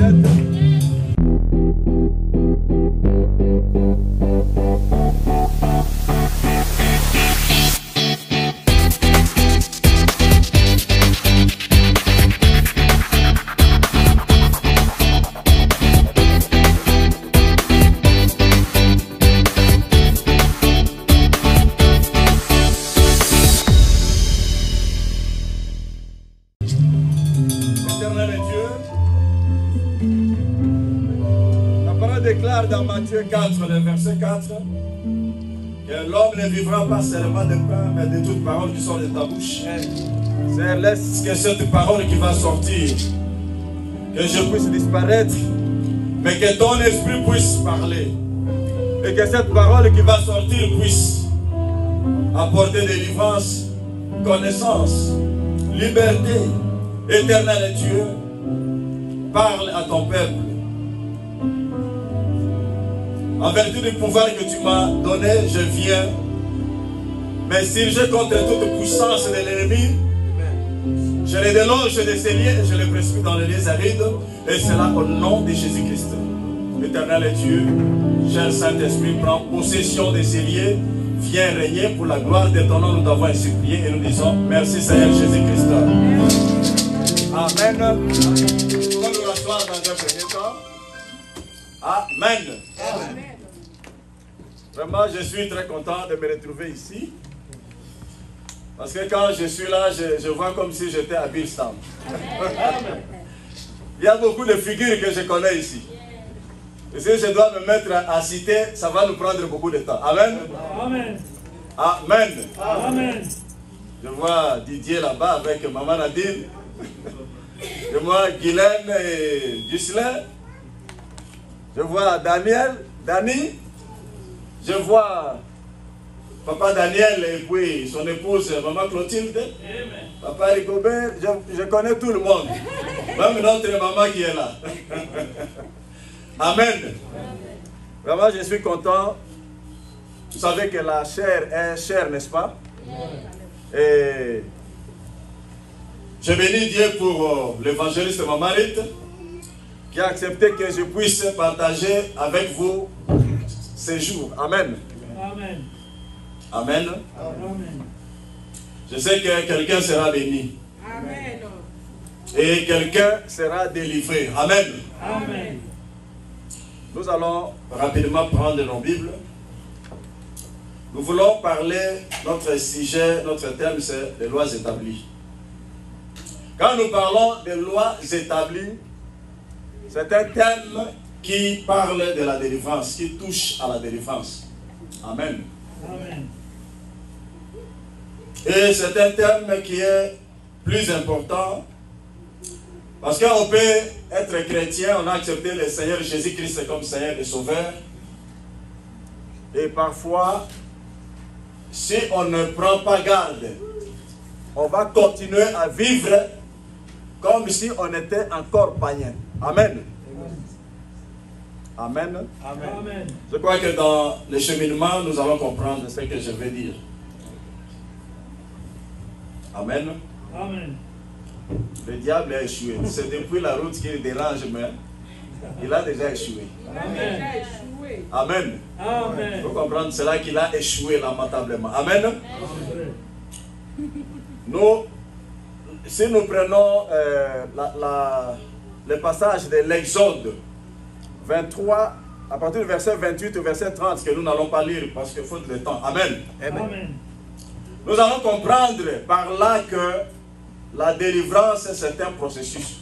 peut-être. Dans Matthieu 4, le verset 4, que l'homme ne vivra pas seulement de pain, mais de toute parole qui sort de ta bouche. Seigneur, laisse que cette parole qui va sortir, que je puisse disparaître, mais que ton esprit puisse parler. Et que cette parole qui va sortir puisse apporter délivrance, connaissance, liberté, éternel Dieu. Parle à ton peuple. En vertu du pouvoir que tu m'as donné, je viens. Mais si je contre toute puissance de l'ennemi, je les déloge de ces liens et je les précipite dans les lieux arides. Et cela au nom de Jésus-Christ. Éternel Dieu, cher Saint-Esprit, prends possession de ces lieux. Viens régner pour la gloire de ton nom. Nous t'avons ainsi prié et nous disons merci Seigneur Jésus-Christ. Amen. On va nous rasseoir dans un premier temps. Amen. Amen. Vraiment, je suis très content de me retrouver ici. Parce que quand je suis là, je vois comme si j'étais à Billstam. Il y a beaucoup de figures que je connais ici. Et si je dois me mettre à citer, ça va nous prendre beaucoup de temps. Amen. Amen. Amen. Amen. Je vois Didier là-bas avec Maman Nadine. Je vois Guylaine et Ghislain. Je vois Daniel, Dani. Je vois Papa Daniel et puis son épouse Maman Clotilde. Amen. Papa Rigobert. Je connais tout le monde. Même notre maman qui est là. Amen. Amen. Vraiment, je suis content. Vous savez que la chair est chère, n'est-ce pas? Amen. Et je bénis Dieu pour l'évangéliste Mamarit, qui a accepté que je puisse partager avec vous ces jours. Amen. Amen. Amen. Amen. Je sais que quelqu'un sera béni. Amen. Et quelqu'un sera délivré. Amen. Amen. Nous allons rapidement prendre nos Bibles. Nous voulons parler, notre sujet, notre thème, c'est les lois établies. Quand nous parlons des lois établies, c'est un thème qui parle de la délivrance, qui touche à la délivrance. Amen. Amen. Et c'est un thème qui est plus important parce qu'on peut être chrétien, on a accepté le Seigneur Jésus-Christ comme Seigneur et Sauveur. Et parfois, si on ne prend pas garde, on va continuer à vivre comme si on était encore païen. Amen. Amen. Amen. Je crois que dans le cheminement, nous allons comprendre ce que je vais dire. Amen. Amen. Le diable a échoué. C'est depuis la route qu'il dérange, mais il a déjà échoué. Amen. Amen. Amen. Il faut comprendre cela qu'il a échoué lamentablement. Amen. Amen. Nous, si nous prenons le passage de l'Exode 23, à partir du verset 28 au verset 30, que nous n'allons pas lire parce qu'il faut le temps. Amen. Amen. Amen. Nous allons comprendre par là que la délivrance, c'est un processus.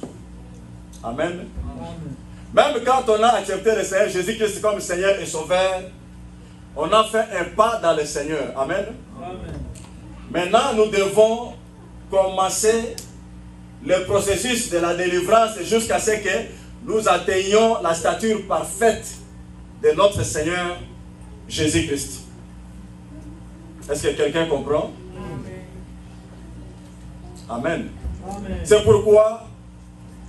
Amen. Amen. Même quand on a accepté le Seigneur Jésus-Christ comme Seigneur et Sauveur, on a fait un pas dans le Seigneur. Amen. Amen. Maintenant, nous devons commencer le processus de la délivrance jusqu'à ce que nous atteignions la stature parfaite de notre Seigneur Jésus-Christ. Est-ce que quelqu'un comprend? Amen. Amen. C'est pourquoi,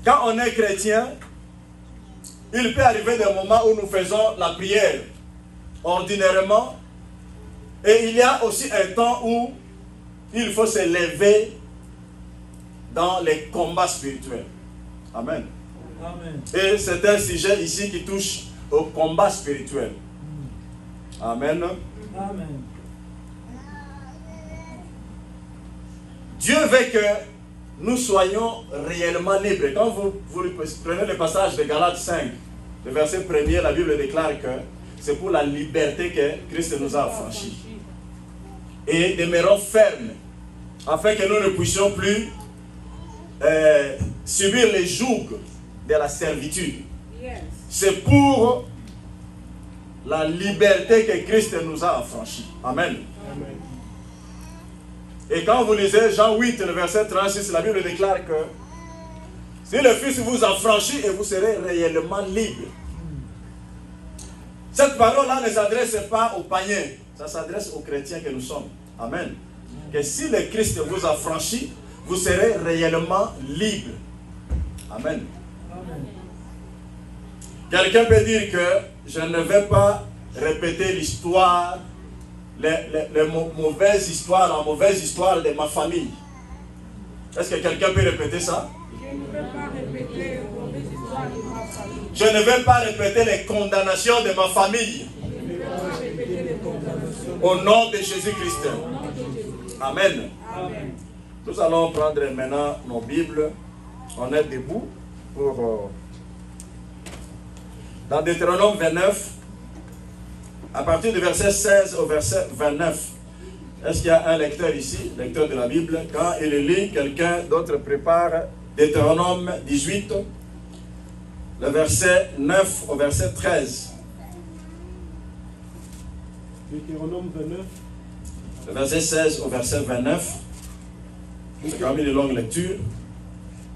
quand on est chrétien, il peut arriver des moments où nous faisons la prière ordinairement, et il y a aussi un temps où il faut se lever dans les combats spirituels. Amen. Amen. Et c'est un sujet ici qui touche au combat spirituel. Amen. Amen. Dieu veut que nous soyons réellement libres. Quand vous prenez le passage de Galates 5, le verset 1er, la Bible déclare que c'est pour la liberté que Christ nous a affranchis. Et demeurons fermes, afin que nous ne puissions plus subir les jougs de la servitude. C'est pour la liberté que Christ nous a affranchis. Amen. Amen. Et quand vous lisez Jean 8, le verset 36, la Bible déclare que si le Fils vous affranchit, et vous serez réellement libre. Cette parole-là ne s'adresse pas aux païens, ça s'adresse aux chrétiens que nous sommes. Amen. Que si le Christ vous affranchit, vous serez réellement libre. Amen. Amen. Quelqu'un peut dire que je ne vais pas répéter l'histoire, la mauvaise histoire de ma famille. Est-ce que quelqu'un peut répéter ça? Je ne vais pas répéter les mauvaises histoires de ma famille. Je ne vais pas répéter les condamnations de ma famille. Je ne vais pas répéter les condamnations. Au nom de Jésus-Christ. Amen. Amen. Nous allons prendre maintenant nos Bibles. On est debout pour... dans Deutéronome 29, à partir du verset 16 au verset 29. Est-ce qu'il y a un lecteur ici, lecteur de la Bible? Quand il lit, quelqu'un d'autre prépare Deutéronome 18, le verset 9 au verset 13. Deutéronome 29. Le verset 16 au verset 29. C'est quand même une longue lecture.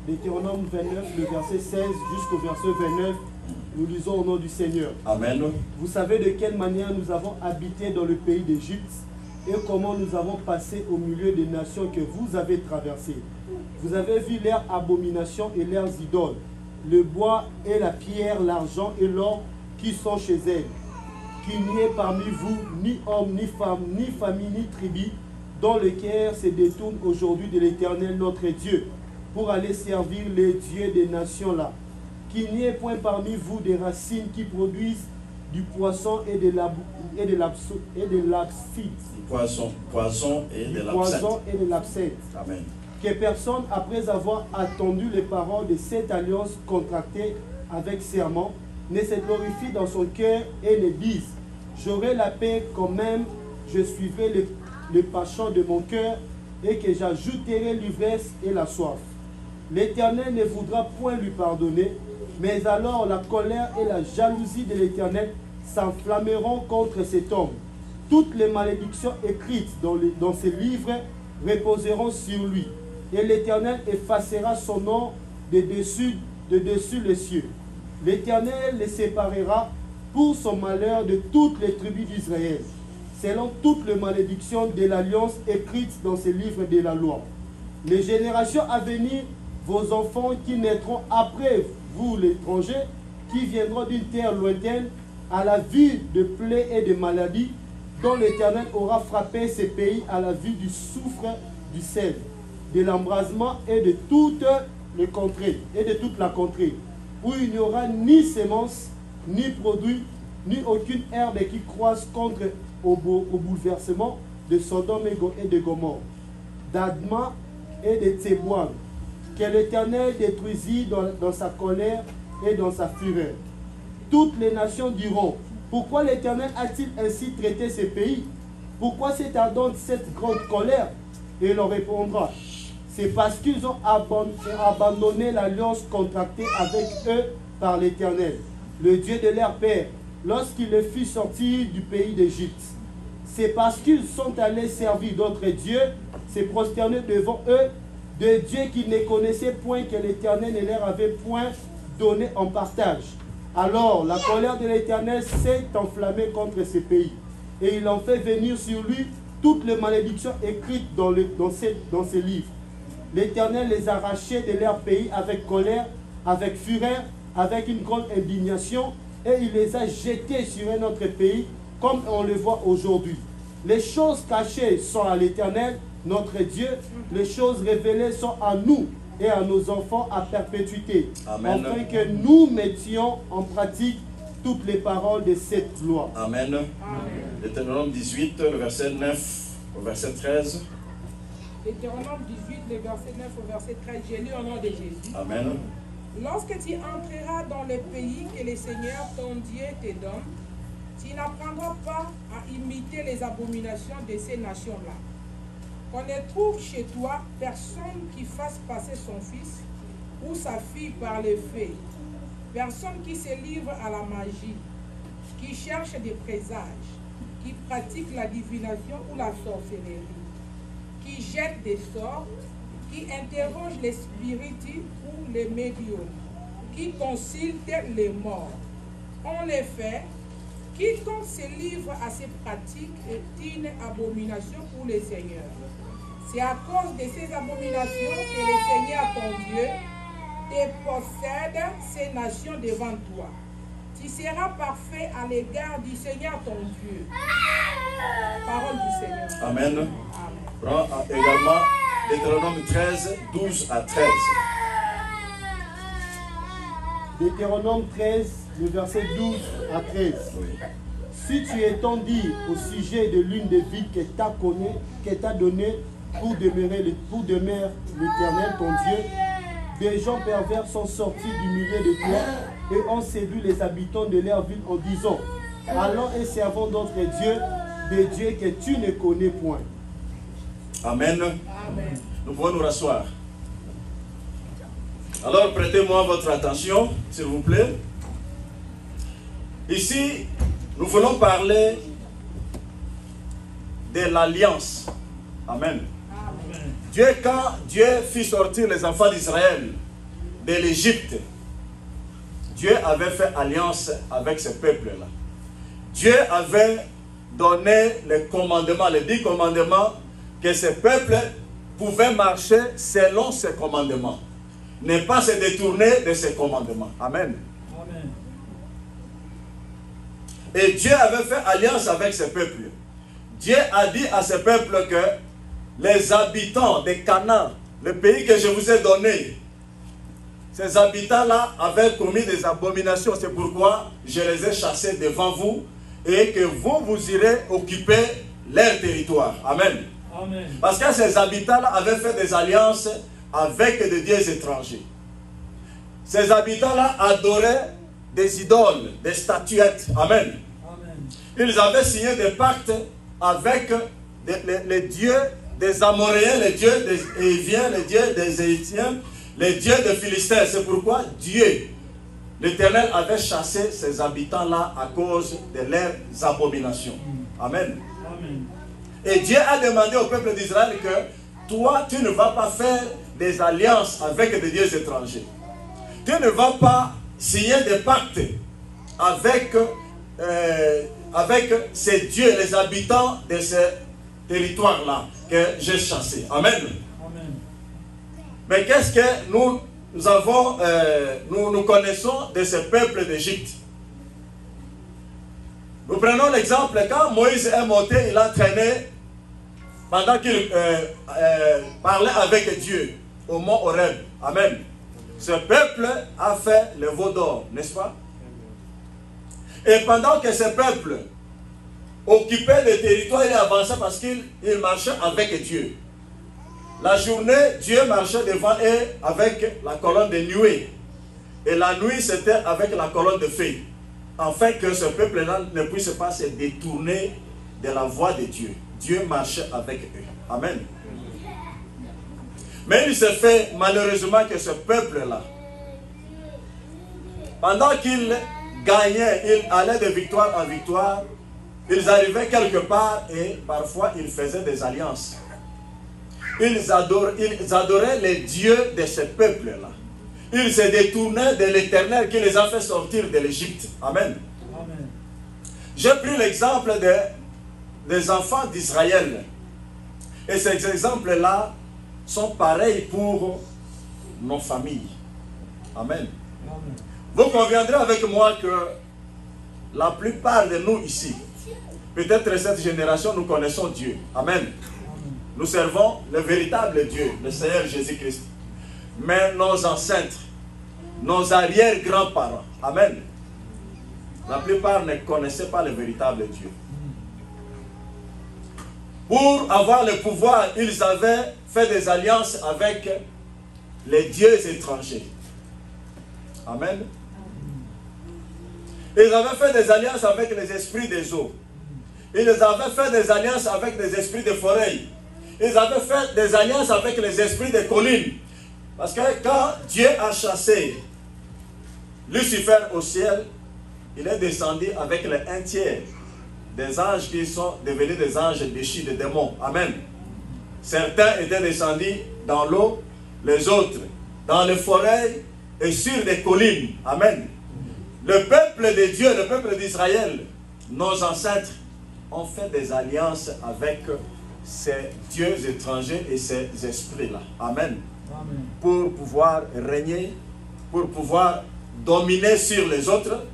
Deutéronome 29, le verset 16 jusqu'au verset 29. Nous lisons au nom du Seigneur. Amen. Vous savez de quelle manière nous avons habité dans le pays d'Égypte et comment nous avons passé au milieu des nations que vous avez traversées. Vous avez vu leurs abominations et leurs idoles, le bois et la pierre, l'argent et l'or qui sont chez elles. Qu'il n'y ait parmi vous ni homme, ni femme, ni famille, ni tribu, dont le cœur se détourne aujourd'hui de l'Éternel notre Dieu, pour aller servir les dieux des nations là. Qu'il n'y ait point parmi vous des racines qui produisent du poisson et de l'absinthe. Poisson et de l'absinthe. Amen. Que personne, après avoir attendu les paroles de cette alliance contractée avec serment, ne se glorifie dans son cœur et ne dise: j'aurai la paix quand même, je suivrai le penchant de mon cœur, et que j'ajouterai l'ivresse et la soif. L'Éternel ne voudra point lui pardonner, mais alors la colère et la jalousie de l'Éternel s'enflammeront contre cet homme. Toutes les malédictions écrites dans ces livres reposeront sur lui, et l'Éternel effacera son nom de dessus les cieux. L'Éternel les séparera pour son malheur de toutes les tribus d'Israël, selon toutes les malédictions de l'alliance écrites dans ces livres de la loi. Les générations à venir, vos enfants qui naîtront après vous, l'étranger, qui viendront d'une terre lointaine, à la vue de plaies et de maladies, dont l'Éternel aura frappé ces pays à la vue du soufre, du sel, de l'embrasement et de toutes les contrées, où il n'y aura ni sémence, ni produit, ni aucune herbe qui croisse contre au bouleversement de Sodome et de Gomorrhe, d'Adma et de Tséboine, que l'Éternel détruisit dans sa colère et dans sa fureur. Toutes les nations diront: pourquoi l'Éternel a-t-il ainsi traité ces pays? Pourquoi s'est ardente cette grande colère? Et il leur répondra: c'est parce qu'ils ont abandonné l'alliance contractée avec eux par l'Éternel, le Dieu de leur père, lorsqu'il les fit sortir du pays d'Égypte. C'est parce qu'ils sont allés servir d'autres dieux, se prosterner devant eux, de dieux qu'ils ne connaissaient point, que l'Éternel ne leur avait point donné en partage. Alors la colère de l'Éternel s'est enflammée contre ces pays, et il en fait venir sur lui toutes les malédictions écrites dans ces livres. L'Éternel les a arrachés de leur pays avec colère, avec fureur, avec une grande indignation, et il les a jetés sur un autre pays, comme on le voit aujourd'hui. Les choses cachées sont à l'Éternel, notre Dieu. Les choses révélées sont à nous, et à nos enfants à perpétuité, Amen. afin que nous mettions en pratique toutes les paroles de cette loi. Amen. Deutéronome 18, le verset 9 au verset 13. Deutéronome 18, le verset 9 au verset 13, j'ai lu au nom de Jésus. Amen. Lorsque tu entreras dans le pays que le Seigneur ton Dieu te donne, tu n'apprendras pas à imiter les abominations de ces nations-là. Qu'on ne trouve chez toi personne qui fasse passer son fils ou sa fille par le feu, personne qui se livre à la magie, qui cherche des présages, qui pratique la divination ou la sorcellerie, qui jette des sorts, qui interroge les spiritus ou les médiums, qui consulte les morts. En effet, quiconque se livre à ces pratiques est une abomination pour le Seigneur. C'est à cause de ces abominations que le Seigneur ton Dieu te possède ces nations devant toi. Tu seras parfait à l'égard du Seigneur ton Dieu. Parole du Seigneur. Amen. Amen. Prends également Deutéronome 13, 12 à 13. Deutéronome 13, le verset 12 à 13. Oui. Si tu étendis au sujet de l'une des villes que t'a donné pour demeurer l'Éternel ton Dieu, des gens pervers sont sortis du milieu de toi et ont séduit les habitants de leur ville en disant: allons et servons d'autres dieux, des dieux que tu ne connais point. Amen. Amen. Nous pouvons nous rasseoir. Alors prêtez-moi votre attention, s'il vous plaît. Ici, nous voulons parler de l'alliance. Amen. Dieu, quand Dieu fit sortir les enfants d'Israël de l'Égypte, Dieu avait fait alliance avec ce peuple-là. Dieu avait donné les commandements, les 10 commandements, que ce peuple pouvait marcher selon ces commandements. Ne pas se détourner de ces commandements. Amen. Amen. Et Dieu avait fait alliance avec ce peuple. Dieu a dit à ce peuple que les habitants de Canaan, le pays que je vous ai donné, ces habitants-là avaient commis des abominations. C'est pourquoi je les ai chassés devant vous et que vous irez occuper leur territoire. Amen. Amen. Parce que ces habitants-là avaient fait des alliances avec des dieux étrangers. Ces habitants-là adoraient des idoles, des statuettes. Amen. Amen. Ils avaient signé des pactes avec les dieux des Amoréens, les dieux des Éviens, les dieux des Étiens, les dieux des Philistins. C'est pourquoi Dieu, l'Éternel, avait chassé ces habitants-là à cause de leurs abominations. Amen. Amen. Et Dieu a demandé au peuple d'Israël que toi, tu ne vas pas faire des alliances avec des dieux étrangers. Tu ne vas pas signer des pactes avec ces dieux, les habitants de ces territoires-là que j'ai chassés. Amen. Amen. Mais qu'est-ce que nous avons, nous connaissons de ce peuple d'Égypte? Nous prenons l'exemple, quand Moïse est monté, il a traîné pendant qu'il parlait avec Dieu au mont Horeb. Amen. Ce peuple a fait le veau d'or, n'est-ce pas? Et pendant que ce peuple occupait le territoire, il avançait parce qu'il marchait avec Dieu. La journée, Dieu marchait devant eux avec la colonne de nuée. Et la nuit, c'était avec la colonne de feu. Afin que ce peuple-là ne puisse pas se détourner de la voie de Dieu. Dieu marchait avec eux. Amen. Mais il se fait malheureusement que ce peuple-là, pendant qu'il gagnait, il allait de victoire en victoire, ils arrivaient quelque part et parfois ils faisaient des alliances. Ils adoraient les dieux de ce peuple-là. Ils se détournaient de l'Éternel qui les a fait sortir de l'Égypte. Amen. Amen. J'ai pris l'exemple des enfants d'Israël. Et ces exemples-là sont pareils pour nos familles. Amen. Amen. Vous conviendrez avec moi que la plupart de nous ici, peut-être cette génération, nous connaissons Dieu. Amen. Nous servons le véritable Dieu, le Seigneur Jésus-Christ. mais nos ancêtres, nos arrière-grands-parents. Amen. La plupart ne connaissaient pas le véritable Dieu. Pour avoir le pouvoir, ils avaient fait des alliances avec les dieux étrangers. Amen. Ils avaient fait des alliances avec les esprits des eaux. Ils avaient fait des alliances avec les esprits des forêts. Ils avaient fait des alliances avec les esprits des collines. Parce que quand Dieu a chassé Lucifer au ciel, il est descendu avec les un tiers des anges qui sont devenus des anges déchus, des démons. Amen. Certains étaient descendus dans l'eau, les autres dans les forêts et sur des collines. Amen. Le peuple de Dieu, le peuple d'Israël, nos ancêtres ont fait des alliances avec ces dieux étrangers et ces esprits-là. Amen. Amen. Pour pouvoir régner, pour pouvoir dominer sur les autres,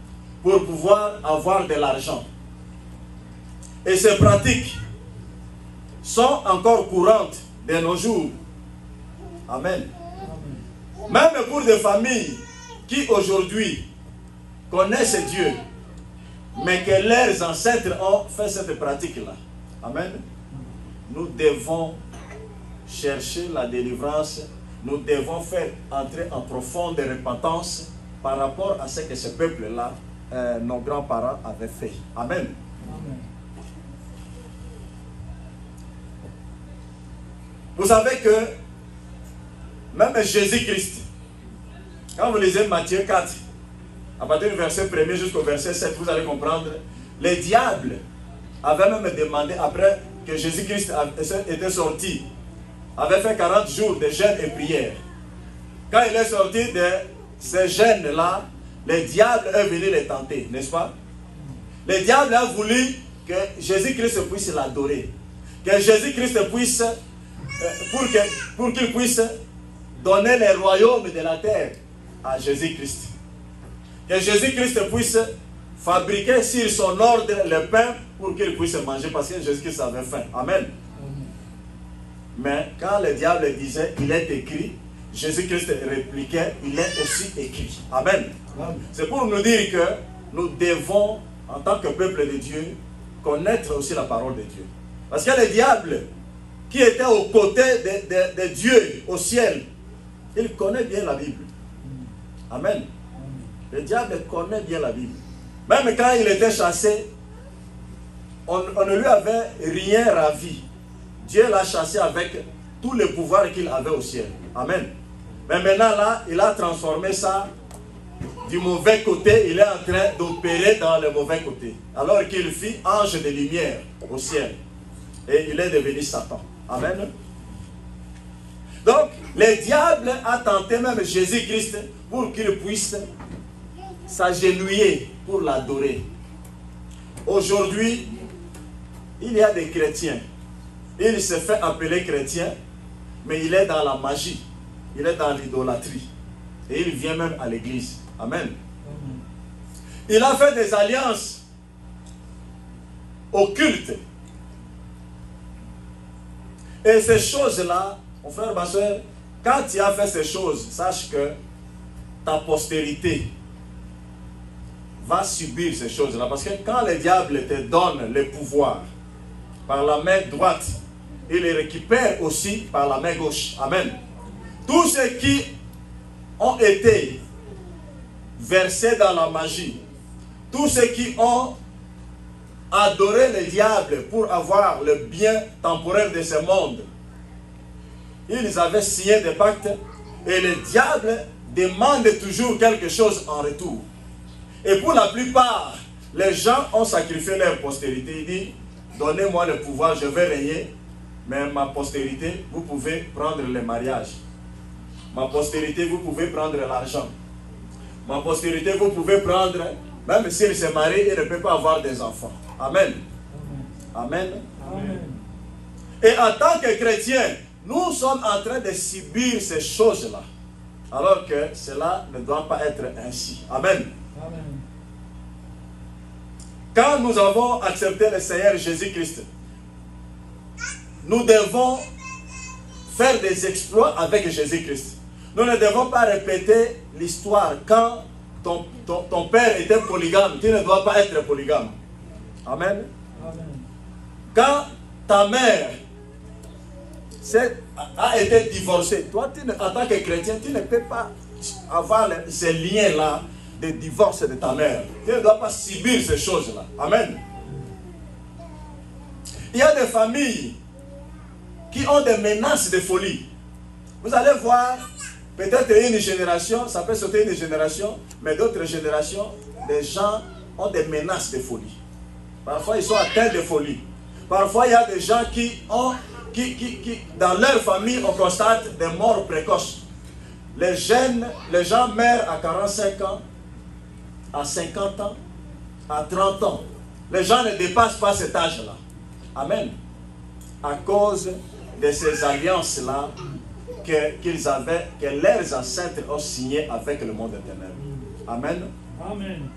pour pouvoir avoir de l'argent. Et ces pratiques sont encore courantes de nos jours. Amen. Même pour des familles qui aujourd'hui connaissent Dieu, mais que leurs ancêtres ont fait cette pratique-là. Amen. Nous devons chercher la délivrance. Nous devons faire entrer en profonde repentance par rapport à ce que ce peuple-là, nos grands-parents avaient fait. Amen. Amen. Vous savez que même Jésus-Christ, quand vous lisez Matthieu 4, à partir du verset 1er jusqu'au verset 7, vous allez comprendre, les diables avaient même demandé, après que Jésus-Christ était sorti, avait fait 40 jours de jeûne et prière. Quand il est sorti de ces jeûnes-là, les diables est venu les tenter, n'est-ce pas? Les diables ont voulu que Jésus-Christ puisse l'adorer, que Jésus-Christ puisse, pour qu'il puisse donner les royaumes de la terre à Jésus-Christ. Que Jésus-Christ puisse fabriquer sur son ordre le pain pour qu'il puisse manger, parce que Jésus-Christ avait faim. Amen. Mais quand le diable disait, il est écrit, Jésus-Christ répliquait, il est aussi écrit. Amen. C'est pour nous dire que nous devons, en tant que peuple de Dieu, connaître aussi la parole de Dieu. Parce que le diable, qui était aux côtés de Dieu au ciel, il connaît bien la Bible. Amen. Le diable connaît bien la Bible. Même quand il était chassé, on ne lui avait rien ravi. Dieu l'a chassé avec tout le pouvoir qu'il avait au ciel. Amen. Mais maintenant là, il a transformé ça du mauvais côté. Il est en train d'opérer dans le mauvais côté. Alors qu'il fit ange de lumière au ciel. Et il est devenu Satan. Amen. Donc, le diable a tenté même Jésus-Christ pour qu'il puisse s'agenouiller pour l'adorer. Aujourd'hui, il y a des chrétiens. Il se fait appeler chrétien, mais il est dans la magie. Il est dans l'idolâtrie. Et il vient même à l'église. Amen. Il a fait des alliances occultes. Et ces choses-là, mon frère, ma soeur, quand tu as fait ces choses, sache que ta postérité va subir ces choses-là. Parce que quand le diable te donne le pouvoir par la main droite, il les récupère aussi par la main gauche. Amen. Tous ceux qui ont été versés dans la magie, tous ceux qui ont adoré le diable pour avoir le bien temporaire de ce monde, ils avaient signé des pactes et le diable demande toujours quelque chose en retour. Et pour la plupart, les gens ont sacrifié leur postérité. Ils disent, donnez-moi le pouvoir, je vais régner, mais ma postérité, vous pouvez prendre le mariage. Ma postérité, vous pouvez prendre l'argent. Ma postérité, vous pouvez prendre, même s'il se marie, il ne peut pas avoir des enfants. Amen. Amen. Amen. Et en tant que chrétiens, nous sommes en train de subir ces choses-là. Alors que cela ne doit pas être ainsi. Amen. Amen. Quand nous avons accepté le Seigneur Jésus-Christ, nous devons faire des exploits avec Jésus-Christ. Nous ne devons pas répéter l'histoire. Quand ton père était polygame, tu ne dois pas être polygame. Amen. Amen. Quand ta mère a été divorcée, toi, en tant que chrétien, tu ne peux pas avoir ces liens-là de divorce de ta mère. Tu ne dois pas subir ces choses-là. Amen. Il y a des familles qui ont des menaces de folie. Vous allez voir, peut-être une génération, ça peut sauter une génération, mais d'autres générations, les gens ont des menaces de folie. Parfois, ils sont atteints de folie. Parfois, il y a des gens qui dans leur famille, on constate des morts précoces. Les gens meurent à 45 ans, à 50 ans, à 30 ans. Les gens ne dépassent pas cet âge-là. Amen. À cause de ces alliances-là que leurs ancêtres ont signées avec le monde éternel. Amen. Amen.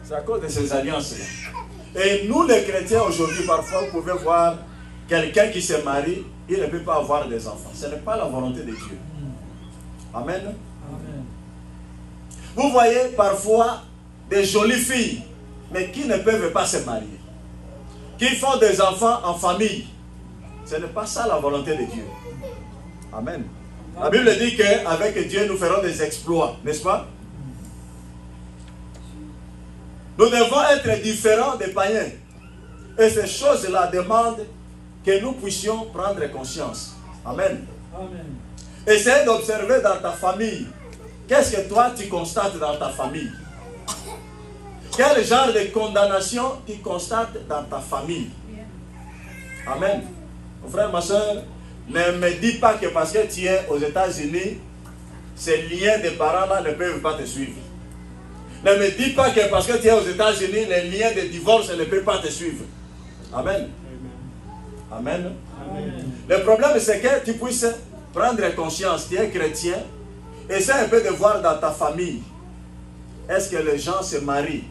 C'est à cause de ces alliances-là. Et nous, les chrétiens, aujourd'hui, parfois, vous pouvez voir quelqu'un qui se marie, il ne peut pas avoir des enfants. Ce n'est pas la volonté de Dieu. Amen. Amen. Vous voyez parfois des jolies filles, mais qui ne peuvent pas se marier, qui font des enfants en famille. Ce n'est pas ça la volonté de Dieu. Amen. La Bible dit qu'avec Dieu, nous ferons des exploits, n'est-ce pas? Nous devons être différents des païens. Et ces choses-là demandent que nous puissions prendre conscience. Amen. Amen. Essaye d'observer dans ta famille. Qu'est-ce que toi tu constates dans ta famille? Quel genre de condamnation tu constates dans ta famille? Amen. Mon frère, ma soeur, ne me dis pas que parce que tu es aux États-Unis, ces liens des parents-là ne peuvent pas te suivre. Ne me dis pas que parce que tu es aux États-Unis, les liens de divorce ne peuvent pas te suivre. Amen. Amen. Amen. Le problème, c'est que tu puisses prendre conscience. Tu es chrétien. Essaie un peu de voir dans ta famille. Est-ce que les gens se marient?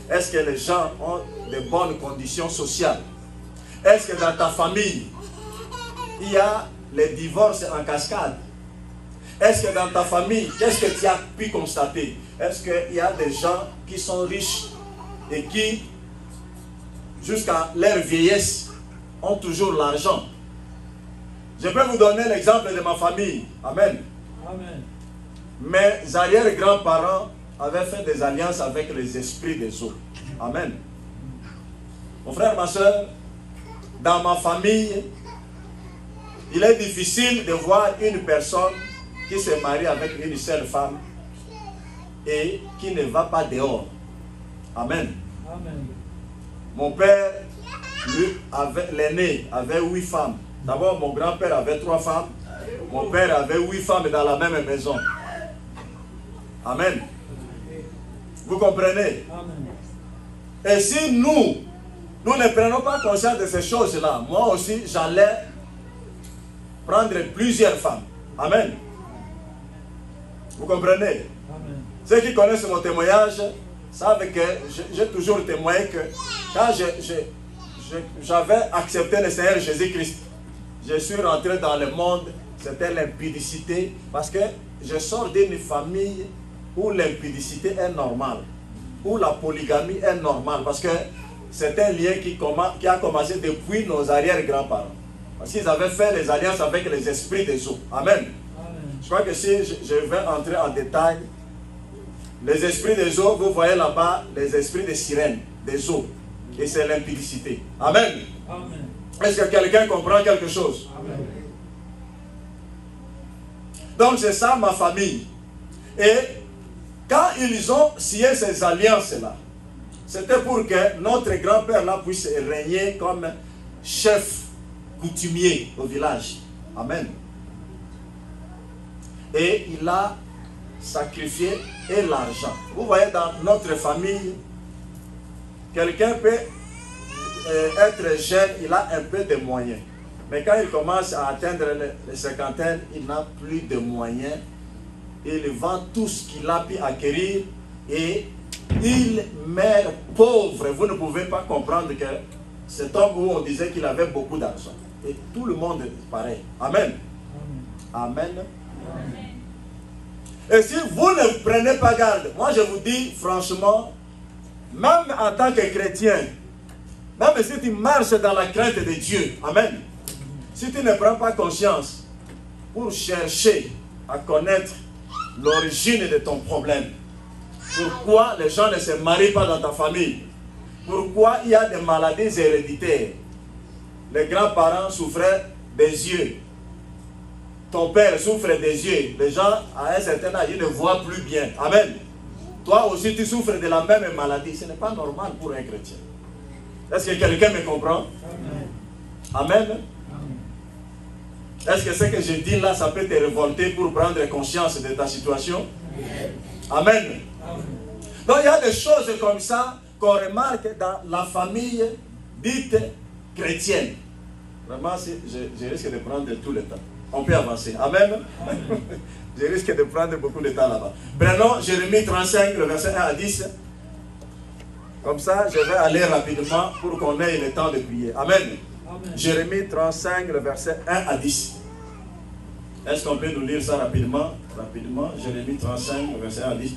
Est-ce que les gens ont de bonnes conditions sociales? Est-ce que dans ta famille, il y a les divorces en cascade? Est-ce que dans ta famille, qu'est-ce que tu as pu constater? Est-ce qu'il y a des gens qui sont riches et qui, jusqu'à leur vieillesse, ont toujours l'argent? Je peux vous donner l'exemple de ma famille. Amen. Amen. Mes arrière-grands-parents avaient fait des alliances avec les esprits des eaux. Amen. Mon frère, ma soeur, dans ma famille, il est difficile de voir une personne qui se marie avec une seule femme et qui ne va pas dehors. Amen. Amen. Mon père, lui, l'aîné, avait 8 femmes. D'abord, mon grand-père avait 3 femmes. Mon père avait 8 femmes dans la même maison. Amen. Vous comprenez? Amen. Et si nous ne prenons pas conscience de ces choses-là, moi aussi, j'allais prendre plusieurs femmes. Amen. Vous comprenez? Amen. Ceux qui connaissent mon témoignage savent que j'ai toujours témoigné que quand j'avais accepté le Seigneur Jésus-Christ, je suis rentré dans le monde, c'était l'impudicité, parce que je sors d'une famille où l'impudicité est normale, où la polygamie est normale, parce que c'est un lien qui a commencé depuis nos arrière-grands-parents. Parce qu'ils avaient fait les alliances avec les esprits des eaux. Amen. Amen. Je crois que si je vais entrer en détail, les esprits des eaux, vous voyez là-bas, les esprits des sirènes, des eaux. Et c'est l'impudicité. Amen. Amen. Est-ce que quelqu'un comprend quelque chose? Amen. Donc c'est ça ma famille. Et quand ils ont signé ces alliances-là, c'était pour que notre grand-père là puisse régner comme chef coutumier au village. Amen. Et il a sacrifié et l'argent. Vous voyez, dans notre famille, quelqu'un peut être jeune, il a un peu de moyens. Mais quand il commence à atteindre les cinquantaines, il n'a plus de moyens. Il vend tout ce qu'il a pu acquérir et il meurt pauvre. Vous ne pouvez pas comprendre que cet homme où on disait qu'il avait beaucoup d'argent. Et tout le monde est pareil. Amen. Amen. Amen. Et si vous ne prenez pas garde, moi je vous dis franchement, même en tant que chrétien, même si tu marches dans la crainte de Dieu, amen, si tu ne prends pas conscience pour chercher à connaître l'origine de ton problème, pourquoi les gens ne se marient pas dans ta famille, pourquoi il y a des maladies héréditaires, les grands-parents souffraient des yeux, ton père souffre des yeux, les gens à un certain âge ils ne voient plus bien, amen. Toi aussi tu souffres de la même maladie, ce n'est pas normal pour un chrétien. Est-ce que quelqu'un me comprend? Amen. Est-ce que ce que je dis là, ça peut te révolter pour prendre conscience de ta situation? Amen. Donc il y a des choses comme ça qu'on remarque dans la famille dite chrétienne. Vraiment, je risque de prendre tout le temps. On peut avancer. Amen. Je risque de prendre beaucoup de temps là-bas. Prenons Jérémie 35, le verset 1 à 10. Comme ça, je vais aller rapidement pour qu'on ait le temps de prier. Amen. Amen. Jérémie 35, le verset 1 à 10. Est-ce qu'on peut nous lire ça rapidement? Rapidement, Jérémie 35, le verset 1 à 10.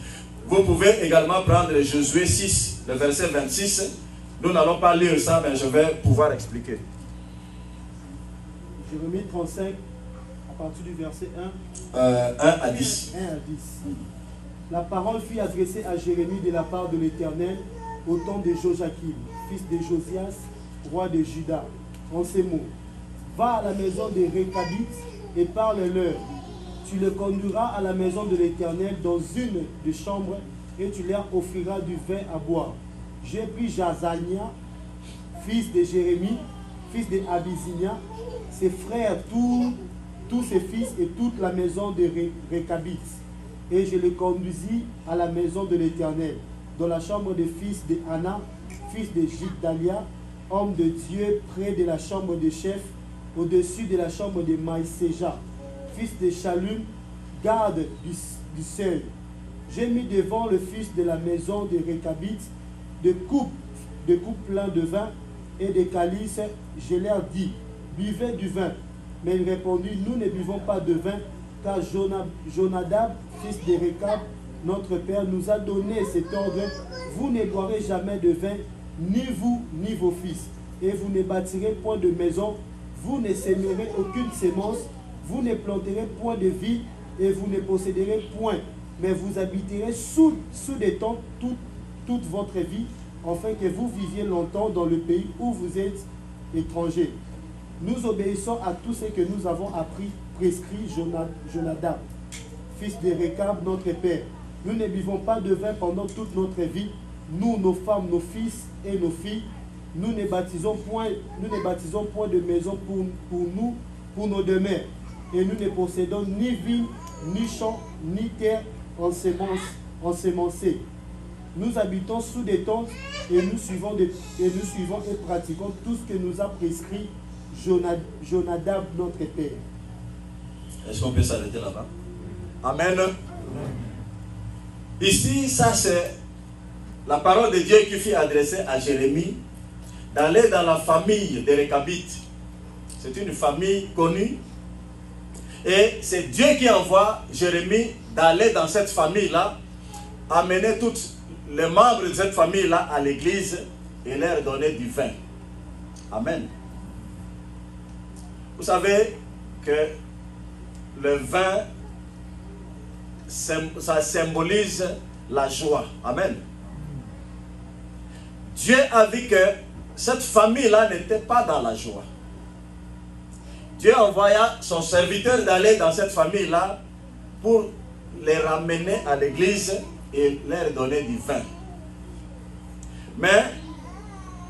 Vous pouvez également prendre Josué 6, le verset 26. Nous n'allons pas lire ça, mais je vais pouvoir expliquer. Jérémie 35, à partir du verset 1. 1 à 10. 1 à 10. La parole fut adressée à Jérémie de la part de l'Éternel au temps de Joachim, fils de Josias, roi de Juda, en ces mots. Va à la maison des Récabites et parle-leur. Tu le conduiras à la maison de l'Éternel dans une des chambres et tu leur offriras du vin à boire. J'ai pris Jazania, fils de Jérémie, fils de Abizinia, ses frères, tous ses fils et toute la maison de Récabites. Et je les conduisis à la maison de l'Éternel, dans la chambre des fils de Anna, fils de Jigdalia, homme de Dieu, près de la chambre des chefs, au-dessus de la chambre de Maïséja, fils de Shalum, garde du seuil. J'ai mis devant le fils de la maison de Récabites de coupes pleins de vin et des calices. Je leur dis, buvez du vin. Mais ils répondirent, nous ne buvons pas de vin, car Jonadab, fils de Récab, notre père, nous a donné cet ordre. Vous ne boirez jamais de vin, ni vous, ni vos fils. Et vous ne bâtirez point de maison, vous ne sèmerez aucune sémence, vous ne planterez point de vigne, et vous ne posséderez point, mais vous habiterez sous des tentes toute votre vie, afin que vous viviez longtemps dans le pays où vous êtes étrangers. Nous obéissons à tout ce que nous avons appris, prescrit Jonadab, fils de Récab, notre père. Nous ne buvons pas de vin pendant toute notre vie, nous, nos femmes, nos fils et nos filles. Nous ne baptisons point de maison pour nous, pour nos demeures. Et nous ne possédons ni vigne, ni champ, ni terre ensemencée. Nous habitons sous des tentes et nous suivons et pratiquons tout ce que nous a prescrit Jonadab, notre père. Est-ce qu'on peut s'arrêter là-bas? Amen. Ici, ça c'est la parole de Dieu qui fut adressée à Jérémie d'aller dans la famille des Récabites. C'est une famille connue. Et c'est Dieu qui envoie Jérémie d'aller dans cette famille-là, amener tous les membres de cette famille-là à l'église et leur donner du vin. Amen. Vous savez que le vin, ça symbolise la joie. Amen. Dieu a vu que cette famille-là n'était pas dans la joie. Dieu envoya son serviteur d'aller dans cette famille-là pour les ramener à l'église et leur donner du vin. Mais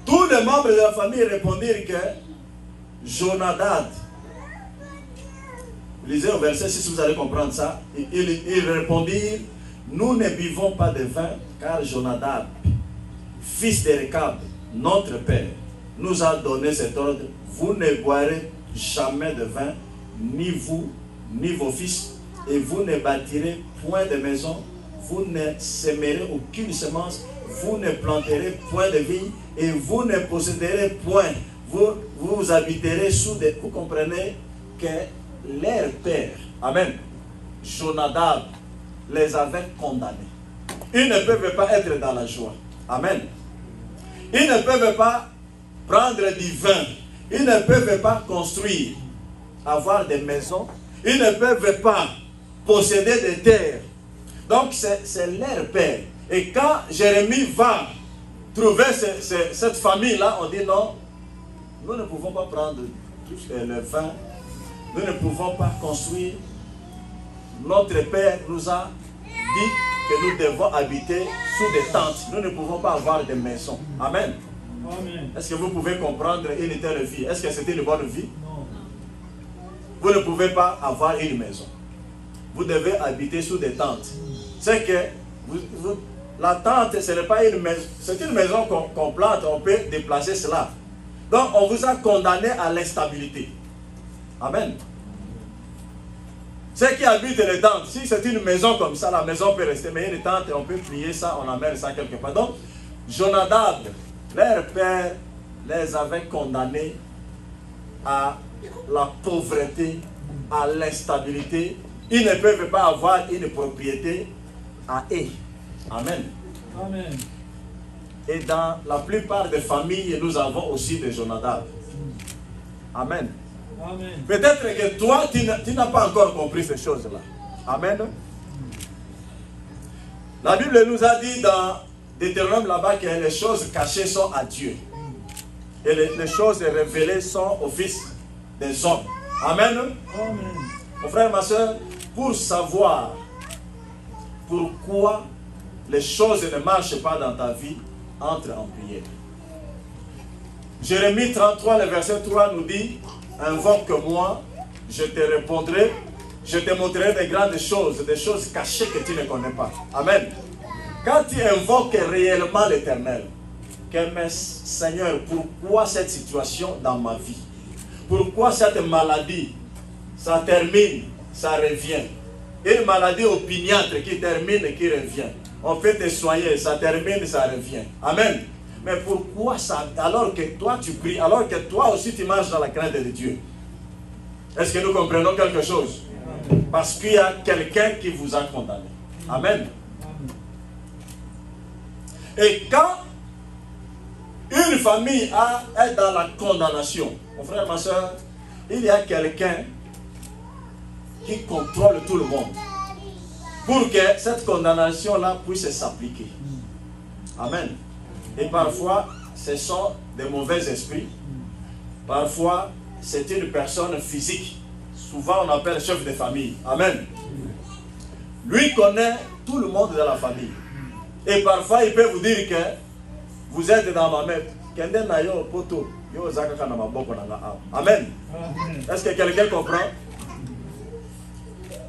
tous les membres de la famille répondirent que Jonadab, lisez au verset 6, vous allez comprendre ça. Ils répondirent, nous ne buvons pas de vin, car Jonadab, fils de Récab, notre père, nous a donné cet ordre, vous ne boirez jamais de vin, ni vous, ni vos fils, et vous ne bâtirez point de maison, vous ne sèmerez aucune semence, vous ne planterez point de vigne, et vous ne posséderez point, vous habiterez sous des... Vous comprenez que leur père, amen, Jonadab, les avait condamnés. Ils ne peuvent pas être dans la joie. Amen. Ils ne peuvent pas prendre du vin. Ils ne peuvent pas construire, avoir des maisons. Ils ne peuvent pas posséder des terres. Donc c'est leur père. Et quand Jérémie va trouver cette famille-là, on dit non, nous ne pouvons pas prendre le vin. Nous ne pouvons pas construire. Notre père nous a dit que nous devons habiter sous des tentes. Nous ne pouvons pas avoir des maisons. Amen. Amen. Est-ce que vous pouvez comprendre une telle vie? Est-ce que c'est une bonne vie? Non. Vous ne pouvez pas avoir une maison. Vous devez habiter sous des tentes. C'est que la tente, ce n'est pas une maison. C'est une maison qu'on plante, on peut déplacer cela. Donc on vous a condamné à l'instabilité. Amen. Ceux qui habitent les tentes, si c'est une maison comme ça, la maison peut rester, mais une tente, on peut plier ça, on amène ça quelque part. Donc, Jonadab, leur père, les avait condamnés à la pauvreté, à l'instabilité. Ils ne peuvent pas avoir une propriété à eux. Amen. Amen. Et dans la plupart des familles, nous avons aussi des Jonadab. Amen. Amen. Peut-être que toi, tu n'as pas encore compris ces choses-là. Amen. La Bible nous a dit dans Deutéronome là-bas que les choses cachées sont à Dieu. Et les choses révélées sont au Fils des hommes. Amen. Amen. Mon frère, ma soeur, pour savoir pourquoi les choses ne marchent pas dans ta vie, entre en prière. Jérémie 33, le verset 3 nous dit: invoque-moi, je te répondrai, je te montrerai des grandes choses, des choses cachées que tu ne connais pas. Amen. Quand tu invoques réellement l'Éternel, que Seigneur, pourquoi cette situation dans ma vie? Pourquoi cette maladie? Ça termine, ça revient. Une maladie opiniâtre qui termine et qui revient. On peut te soigner, ça termine, ça revient. Amen. Mais pourquoi ça? Alors que toi tu pries, alors que toi aussi tu marches dans la crainte de Dieu. Est-ce que nous comprenons quelque chose? Parce qu'il y a quelqu'un qui vous a condamné. Amen. Et quand une famille est dans la condamnation, mon frère, ma soeur, il y a quelqu'un qui contrôle tout le monde pour que cette condamnation-là puisse s'appliquer. Amen. Et parfois, ce sont des mauvais esprits. Parfois, c'est une personne physique. Souvent, on appelle chef de famille. Amen. Lui connaît tout le monde de la famille. Et parfois, il peut vous dire que vous êtes dans ma main. Amen. Est-ce que quelqu'un comprend?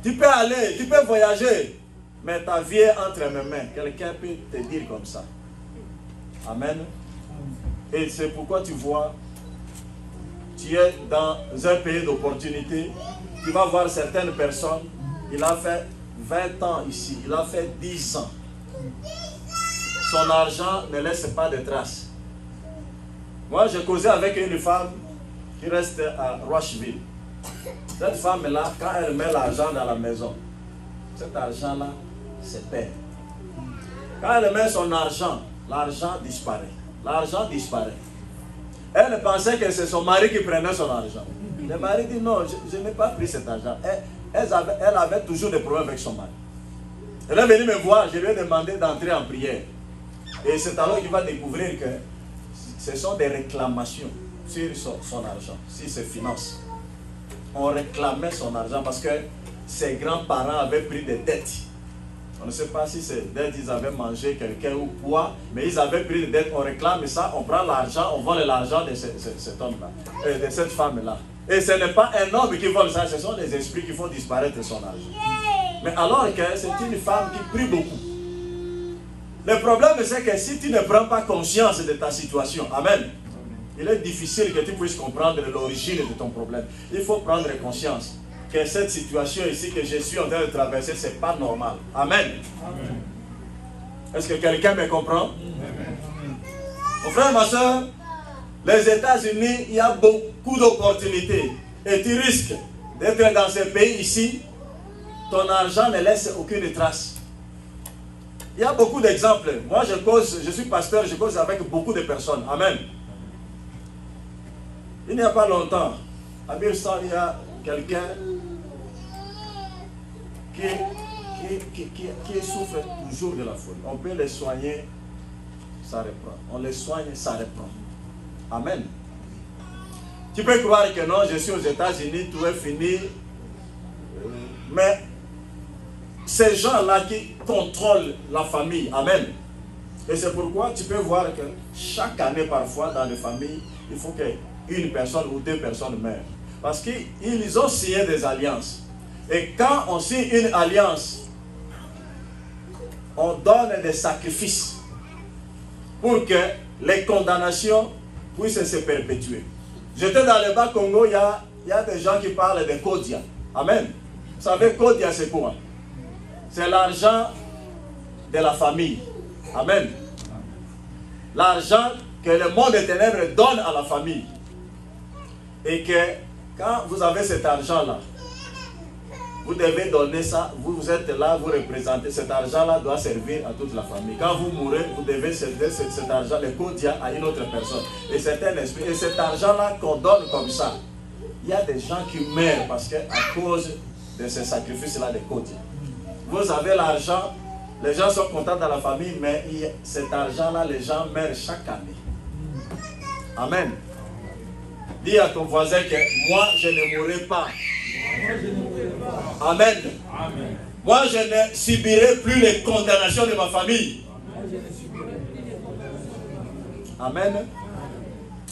Tu peux aller, tu peux voyager, mais ta vie est entre mes mains. Quelqu'un peut te dire comme ça. Amen. Et c'est pourquoi tu vois, tu es dans un pays d'opportunité, tu vas voir certaines personnes, il a fait 20 ans ici, il a fait 10 ans. Son argent ne laisse pas de traces. Moi, j'ai causé avec une femme qui reste à Rocheville. Cette femme-là, quand elle met l'argent dans la maison, cet argent-là se perd. Quand elle met son argent, l'argent disparaît. L'argent disparaît. Elle pensait que c'est son mari qui prenait son argent. Le mari dit non, je n'ai pas pris cet argent. Elle avait toujours des problèmes avec son mari. Elle est venue me voir, je lui ai demandé d'entrer en prière. Et c'est alors qu'il va découvrir que ce sont des réclamations sur son argent, sur ses finances. On réclamait son argent parce que ses grands-parents avaient pris des dettes. On ne sait pas si ces dettes, ils avaient mangé quelqu'un ou quoi, mais ils avaient pris des dettes, on réclame ça, on prend l'argent, on vole l'argent de cet homme-là, de cette femme-là. Et ce n'est pas un homme qui vole ça, ce sont des esprits qui font disparaître son argent. Mais alors que c'est une femme qui prie beaucoup. Le problème, c'est que si tu ne prends pas conscience de ta situation, amen, il est difficile que tu puisses comprendre l'origine de ton problème. Il faut prendre conscience que cette situation ici que je suis en train de traverser, ce n'est pas normal. Amen. Amen. Est-ce que quelqu'un me comprend? Amen. Mon frère, ma soeur, les États-Unis, il y a beaucoup d'opportunités. Et tu risques d'être dans ce pays ici ton argent ne laisse aucune trace. Il y a beaucoup d'exemples. Moi, je suis pasteur, je cause avec beaucoup de personnes. Amen. Il n'y a pas longtemps, à Birsan, il y a quelqu'un qui souffre toujours de la folie. On peut les soigner, ça reprend. On les soigne, ça reprend. Amen. Tu peux croire que non, je suis aux États-Unis, tout est fini. Mais ces gens-là qui contrôlent la famille, amen. Et c'est pourquoi tu peux voir que chaque année, parfois, dans les familles, il faut qu'une personne ou deux personnes meurent. Parce qu'ils ont signé des alliances. Et quand on signe une alliance, on donne des sacrifices pour que les condamnations puissent se perpétuer. J'étais dans le Bas-Congo, il y a des gens qui parlent de Kodia. Amen. Vous savez, Kodia, c'est quoi? C'est l'argent de la famille. Amen. L'argent que le monde des ténèbres donne à la famille. Et que quand vous avez cet argent-là, vous devez donner ça, vous êtes là, vous représentez, cet argent-là doit servir à toute la famille. Quand vous mourrez, vous devez céder cet argent, le Kodia, à une autre personne. Et c'est un esprit. Et cet argent-là qu'on donne comme ça, il y a des gens qui meurent parce qu'à cause de ces sacrifices-là de Kodia. Vous avez l'argent, les gens sont contents dans la famille, mais cet argent-là, les gens meurent chaque année. Amen. Dis à ton voisin que moi, je ne mourrai pas. Amen. Amen. Moi, je ne subirai plus les condamnations de ma famille. Amen.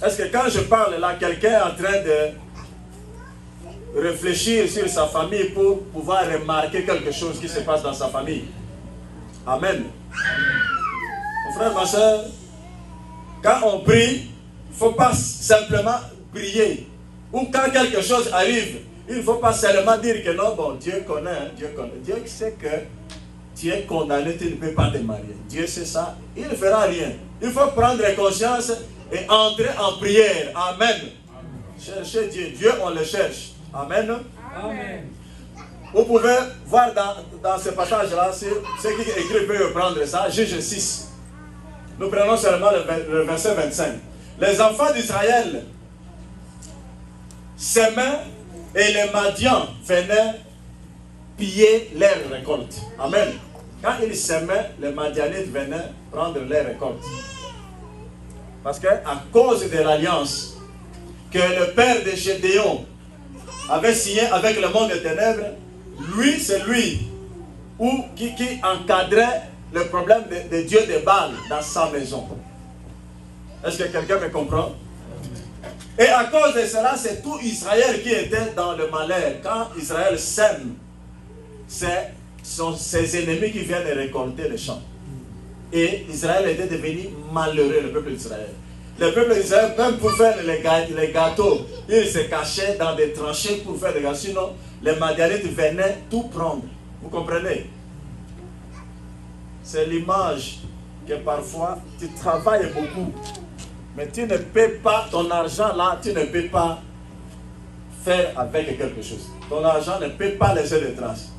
Est-ce que quand je parle là, quelqu'un est en train de réfléchir sur sa famille pour pouvoir remarquer quelque chose qui se passe dans sa famille? Amen. Mon frère, ma soeur, quand on prie, il ne faut pas simplement prier. Ou quand quelque chose arrive, il ne faut pas seulement dire que non, bon, Dieu connaît, hein, Dieu connaît. Dieu sait que tu es condamné, tu ne peux pas te marier. Dieu sait ça, il ne fera rien. Il faut prendre conscience et entrer en prière. Amen. Cherchez Dieu. Dieu, on le cherche. Amen. Amen. Vous pouvez voir dans ce passage-là, ceux qui écrivent peuvent prendre ça, Juge 6. Nous prenons seulement le verset 25. Les enfants d'Israël s'aimaient et les Madians venaient piller leurs récoltes. Amen. Quand ils s'aimaient, les Madianites venaient prendre leurs récoltes. Parce qu'à cause de l'alliance que le père de Gédéon avait signé avec le monde des ténèbres, lui, c'est lui qui encadrait le problème de Dieu de Baal dans sa maison. Est-ce que quelqu'un me comprend? Et à cause de cela, c'est tout Israël qui était dans le malheur. Quand Israël sème, sont ses ennemis qui viennent récolter les champs. Et Israël était devenu malheureux, le peuple d'Israël. Le peuple d'Israël, même pour faire les gâteaux, ils se cachaient dans des tranchées pour faire des gâteaux. Sinon, les Madianites venaient tout prendre. Vous comprenez? C'est l'image que parfois tu travailles beaucoup. Mais tu ne peux pas, ton argent là, tu ne peux pas faire avec quelque chose. Ton argent ne peut pas laisser de traces.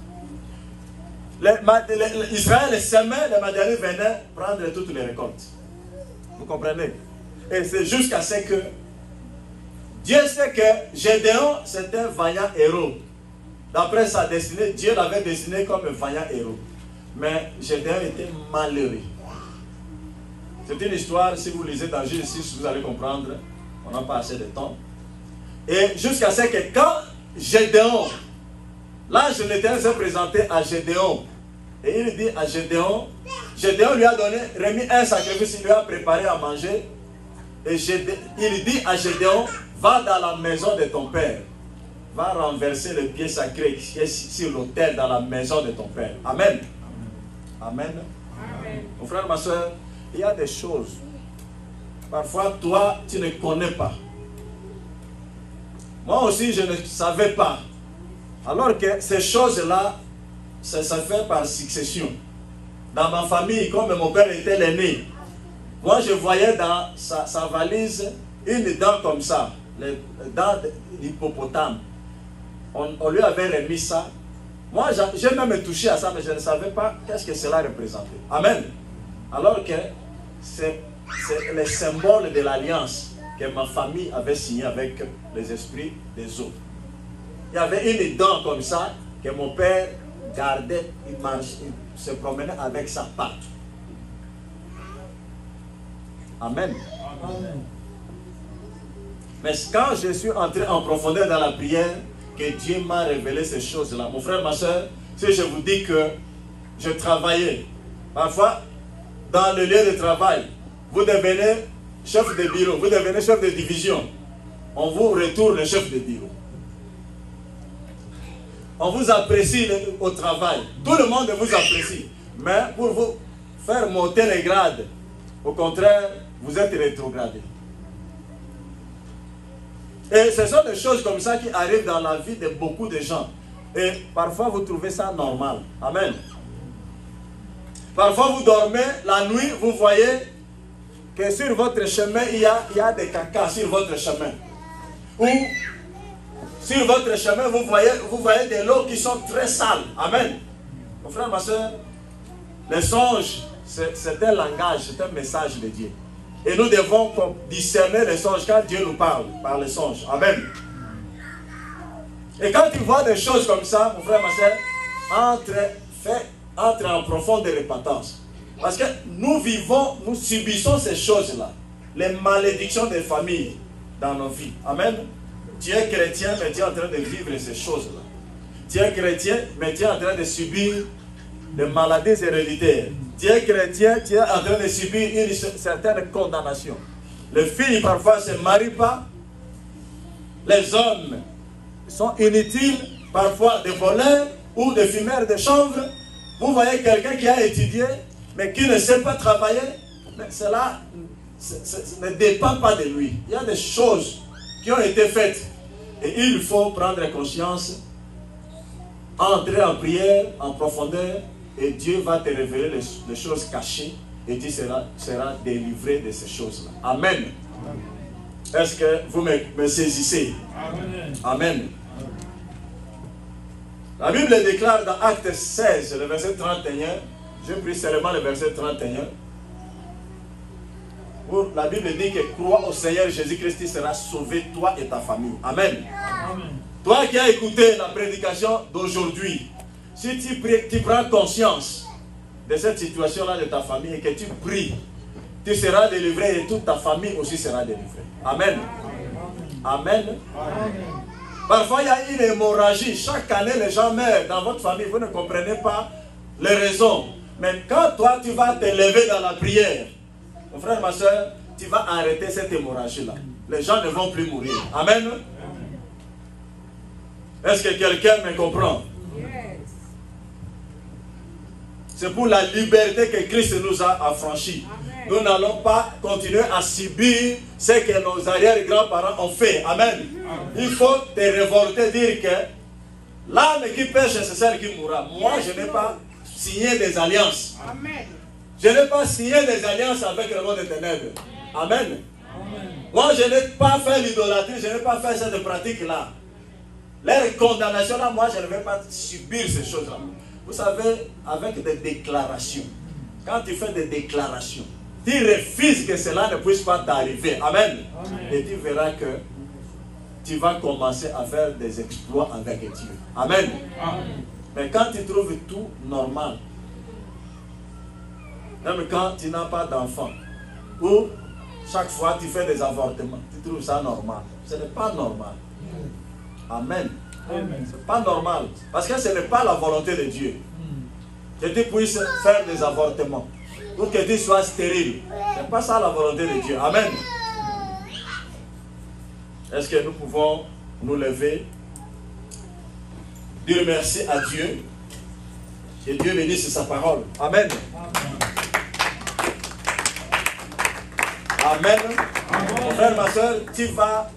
Israël s'aimait, les Madianites venaient prendre toutes les récoltes. Vous comprenez? Et c'est jusqu'à ce que Dieu sait que Gédéon, c'était un vaillant héros. D'après sa destinée, Dieu l'avait destiné comme un vaillant héros. Mais Gédéon était malheureux. C'est une histoire, si vous lisez dans Juge 6, vous allez comprendre. On n'a pas assez de temps. Et jusqu'à ce que quand Gédéon, l'ange de l'Éternel s'est présenté à Gédéon, et il dit à Gédéon, Gédéon lui a remis un sacrifice, il lui a préparé à manger. Et il dit à Gédéon, va dans la maison de ton père, va renverser le pied sacré qui est sur l'autel dans la maison de ton père. Amen. Amen. Amen. Mon frère, ma soeur, il y a des choses, parfois toi, tu ne connais pas. Moi aussi, je ne savais pas. Alors que ces choses-là, ça se fait par succession. Dans ma famille, comme mon père était l'aîné, moi je voyais dans sa valise une dent comme ça, les dents d'hippopotame. On lui avait remis ça Moi, j'ai même touché à ça, mais je ne savais pas qu'est-ce que cela représentait. Amen. Alors que c'est le symbole de l'alliance que ma famille avait signé avec les esprits des autres. Il y avait une dent comme ça que mon père gardait, il marchait, il se promenait avec sa patte. Amen. Amen. Mais quand je suis entré en profondeur dans la prière, que Dieu m'a révélé ces choses-là. Mon frère, ma soeur, si je vous dis que je travaillais, parfois, dans le lieu de travail, vous devenez chef de bureau, vous devenez chef de division. On vous retourne le chef de bureau. On vous apprécie au travail. Tout le monde vous apprécie. Mais pour vous faire monter les grades, au contraire, vous êtes rétrogradé. Et ce sont des choses comme ça qui arrivent dans la vie de beaucoup de gens. Et parfois, vous trouvez ça normal. Amen. Parfois, vous dormez la nuit, vous voyez que sur votre chemin, il y a des cacas sur votre chemin. Ou sur votre chemin, vous voyez des lots qui sont très sales. Amen. Mon frère, ma soeur, les songes, c'est un langage, c'est un message de Dieu. Et nous devons discerner les songes quand Dieu nous parle par les songes. Amen. Et quand tu vois des choses comme ça, mon frère, ma soeur, entre en profonde repentance. Parce que nous subissons ces choses-là. Les malédictions des familles dans nos vies. Amen. Tu es chrétien, mais tu es en train de vivre ces choses-là. Tu es chrétien, mais tu es en train de subir des maladies héréditaires. Tu es chrétien, tu es en train de subir une certaine condamnation. Les filles parfois ne se marient pas. Les hommes sont inutiles, parfois des voleurs ou des fumeurs de chanvre. Vous voyez quelqu'un qui a étudié, mais qui ne sait pas travailler. Mais cela ne dépend pas de lui. Il y a des choses qui ont été faites. Et il faut prendre conscience, entrer en prière, en profondeur, et Dieu va te révéler les choses cachées et tu seras délivré de ces choses-là. Amen. Est-ce que vous me saisissez? Amen. Amen. La Bible déclare dans Acte 16, le verset 31, je prie seulement le verset 31. La Bible dit que crois au Seigneur Jésus-Christ, tu seras sauvé, toi et ta famille. Amen. Amen. Toi qui as écouté la prédication d'aujourd'hui, si tu prends conscience de cette situation-là de ta famille et que tu pries, tu seras délivré et toute ta famille aussi sera délivrée. Amen. Amen. Amen. Parfois, il y a une hémorragie. Chaque année, les gens meurent dans votre famille. Vous ne comprenez pas les raisons. Mais quand toi, tu vas te lever dans la prière, mon frère, ma soeur, tu vas arrêter cette hémorragie-là. Les gens ne vont plus mourir. Amen. Est-ce que quelqu'un me comprend? C'est pour la liberté que Christ nous a affranchis. Nous n'allons pas continuer à subir ce que nos arrière-grands-parents ont fait. Amen. Il faut te révolter, dire que l'âme qui pêche, c'est celle qui mourra. Moi, je n'ai pas signé des alliances. Amen. Je n'ai pas signé des alliances avec le monde des ténèbres. Amen. Amen. Moi, je n'ai pas fait l'idolâtrie, je n'ai pas fait cette pratique-là. Les condamnations-là, moi, je ne vais pas subir ces choses-là. Vous savez, avec des déclarations, quand tu fais des déclarations, tu refuses que cela ne puisse pas t'arriver. Amen. Amen. Et tu verras que tu vas commencer à faire des exploits avec Dieu. Amen. Amen. Mais quand tu trouves tout normal, même quand tu n'as pas d'enfant, ou chaque fois tu fais des avortements, tu trouves ça normal. Ce n'est pas normal. Amen. Ce n'est pas normal. Parce que ce n'est pas la volonté de Dieu. Que tu puisses faire des avortements. Ou que tu sois stérile. Ce n'est pas ça la volonté de Dieu. Amen. Est-ce que nous pouvons nous lever, dire merci à Dieu, que Dieu bénisse sa parole. Amen. Amen. Mon frère, ma soeur, tu vas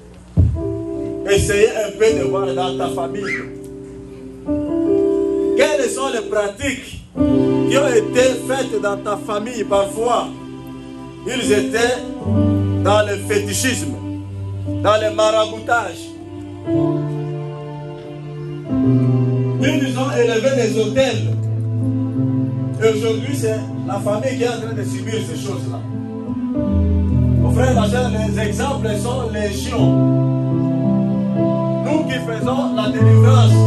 essayer un peu de voir dans ta famille quelles sont les pratiques qui ont été faites dans ta famille. Parfois, ils étaient dans le fétichisme, dans le maraboutage. Ils ont élevé des hôtels. Et aujourd'hui, c'est la famille qui est en train de subir ces choses-là. Mon frère, ma soeur, les exemples sont légion. Nous qui faisons la délivrance,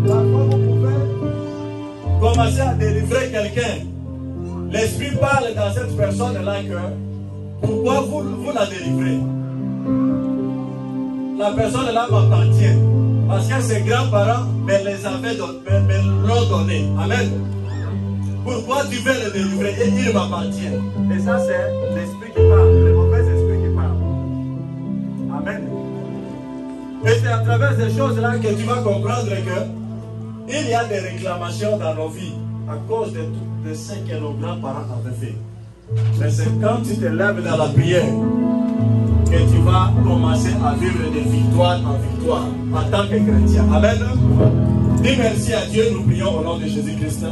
parfois vous pouvez commencer à délivrer quelqu'un. L'Esprit parle dans cette personne-là que pourquoi vous la délivrez? La personne-là m'appartient. Parce que ses grands-parents me l'ont donné. Amen. Pourquoi tu veux le délivrer? Et il m'appartient. Et ça, c'est l'esprit qui parle, le mauvais esprit qui parle. Amen. Et c'est à travers ces choses-là que tu vas comprendre que il y a des réclamations dans nos vies à cause de ce que nos grands-parents avaient fait. Mais c'est quand tu te lèves dans la prière que tu vas commencer à vivre de victoire en victoire en tant que chrétien. Amen. Dis merci à Dieu, nous prions au nom de Jésus-Christ.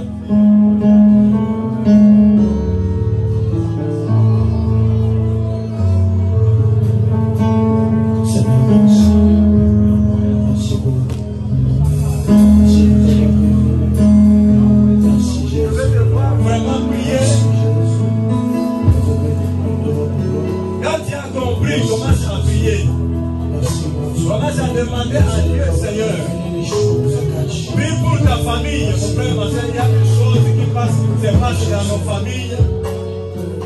Demander à Dieu, Seigneur, prie pour ta famille, mon frère, ma soeur, il y a des choses qui se passent dans nos familles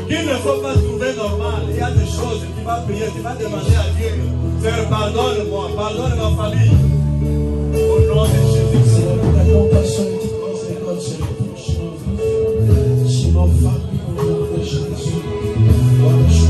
qu'il ne faut pas trouver normal. Il y a des choses, tu vas prier, tu vas demander à Dieu, Seigneur, pardonne-moi, pardonne ma famille. Au nom de Jésus. La compassion et la miséricorde sur les choses, sur nos familles, au nom de Jésus. Au nom de Jésus.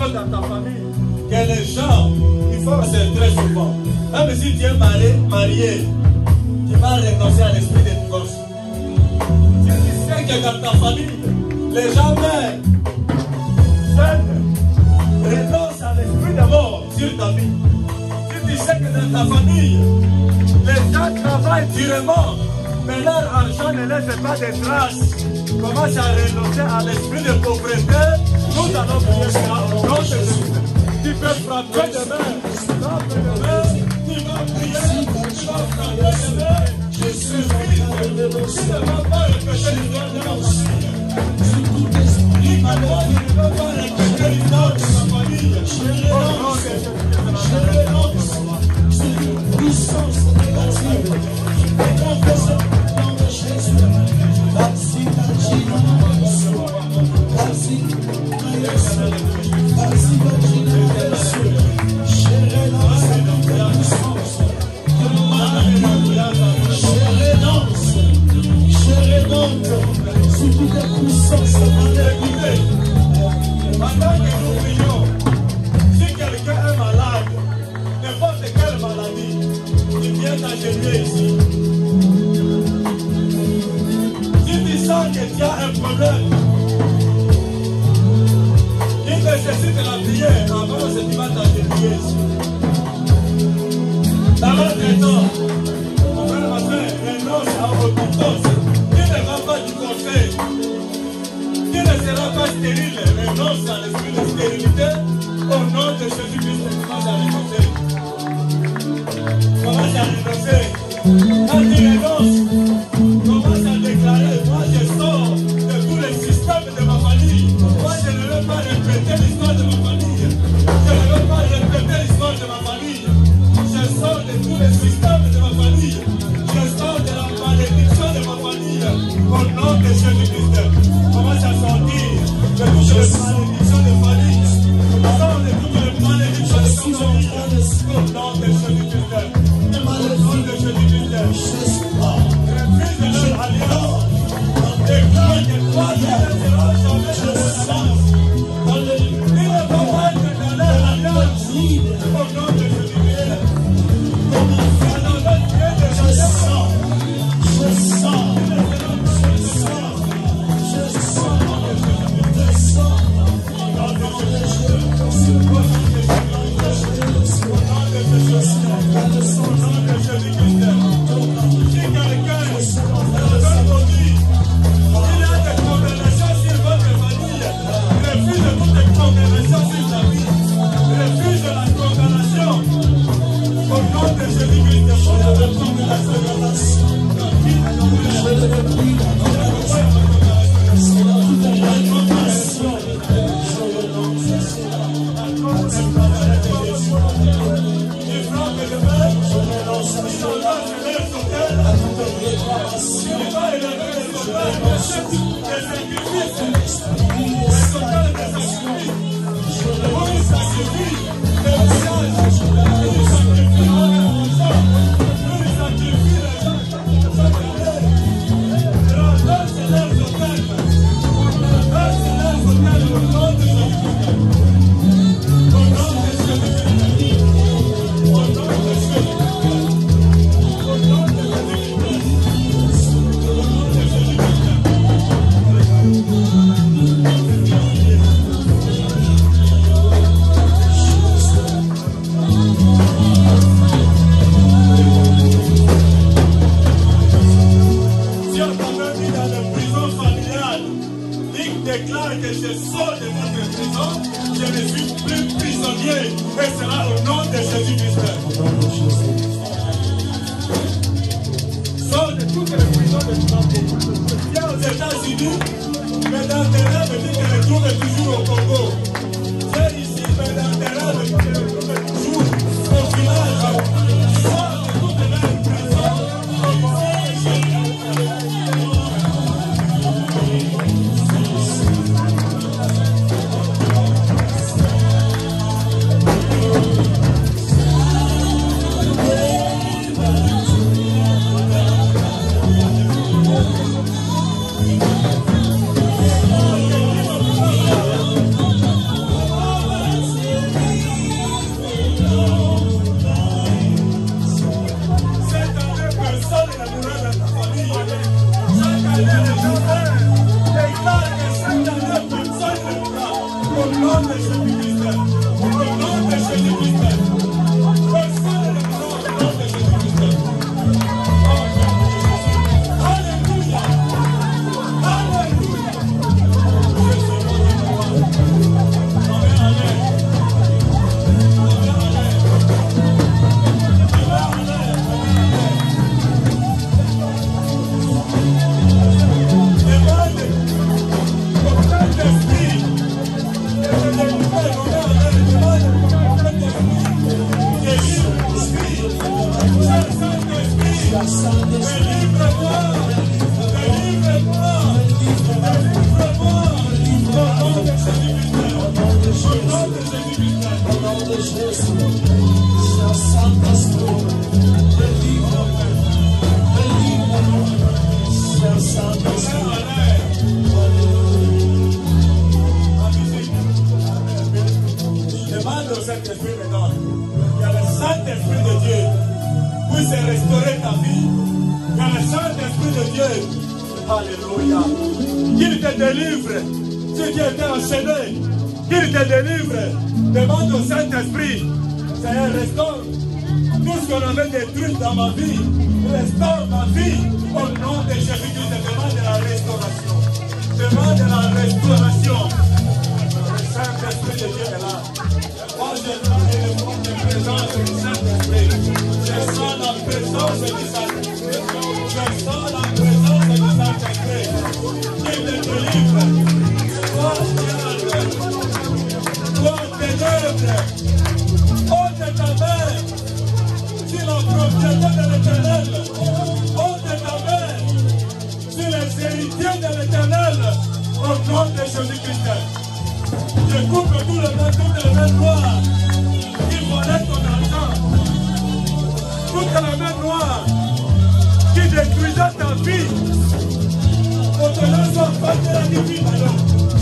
Dans ta famille, que les gens, il faut c'est très souvent. Même si tu es marié, tu vas renoncer à l'esprit de divorce. Si tu sais que dans ta famille, les gens meurent, renonce à l'esprit de mort sur ta vie. Si tu sais que dans ta famille, les gens travaillent durement, mais leur argent ne laisse pas de traces, commence à renoncer à l'esprit de pauvreté. Nous allons prier ça au nom de Jésus. Tu peux frapper de main, frappe de main, tu vas prier, tu vas frapper de main. Jésus, tu ne vas pas répéter l'histoire de ma famille. Tu ne vas pas répéter l'histoire de ma famille. Au nom de Jésus. Je renonce sur une puissance négative. Et confessons au nom de Jésus. Pendant que nous prions, si quelqu'un est malade, n'importe quelle maladie, il vient t'agenouiller ici. Si tu sens que tu as un problème, il nécessite la prière, avant que tu vas t'agenouiller ici. Dans votre temps, mon frère, ma soeur, renonce à repentance. Tu ne vas pas divorcer. Tu ne seras pas stérile, renonce à l'esprit de stérilité. Au nom de Jésus-Christ, commence à renoncer. Commence à renoncer. Quand tu renonces, commence à déclarer, moi je sors de tous les systèmes de ma famille. Moi je ne veux pas répéter l'histoire de ma famille. Je ne veux pas répéter l'histoire de ma famille. Je sors de tous les systèmes de ma famille. Je sors de la malédiction de ma famille. Au nom de Jésus-Christ. Commence à sortir de toutes les malédictions de famille. Sors de toutes les malédictions de famille. Au nom de Jésus-Christ. Au nom de Jésus-Christ.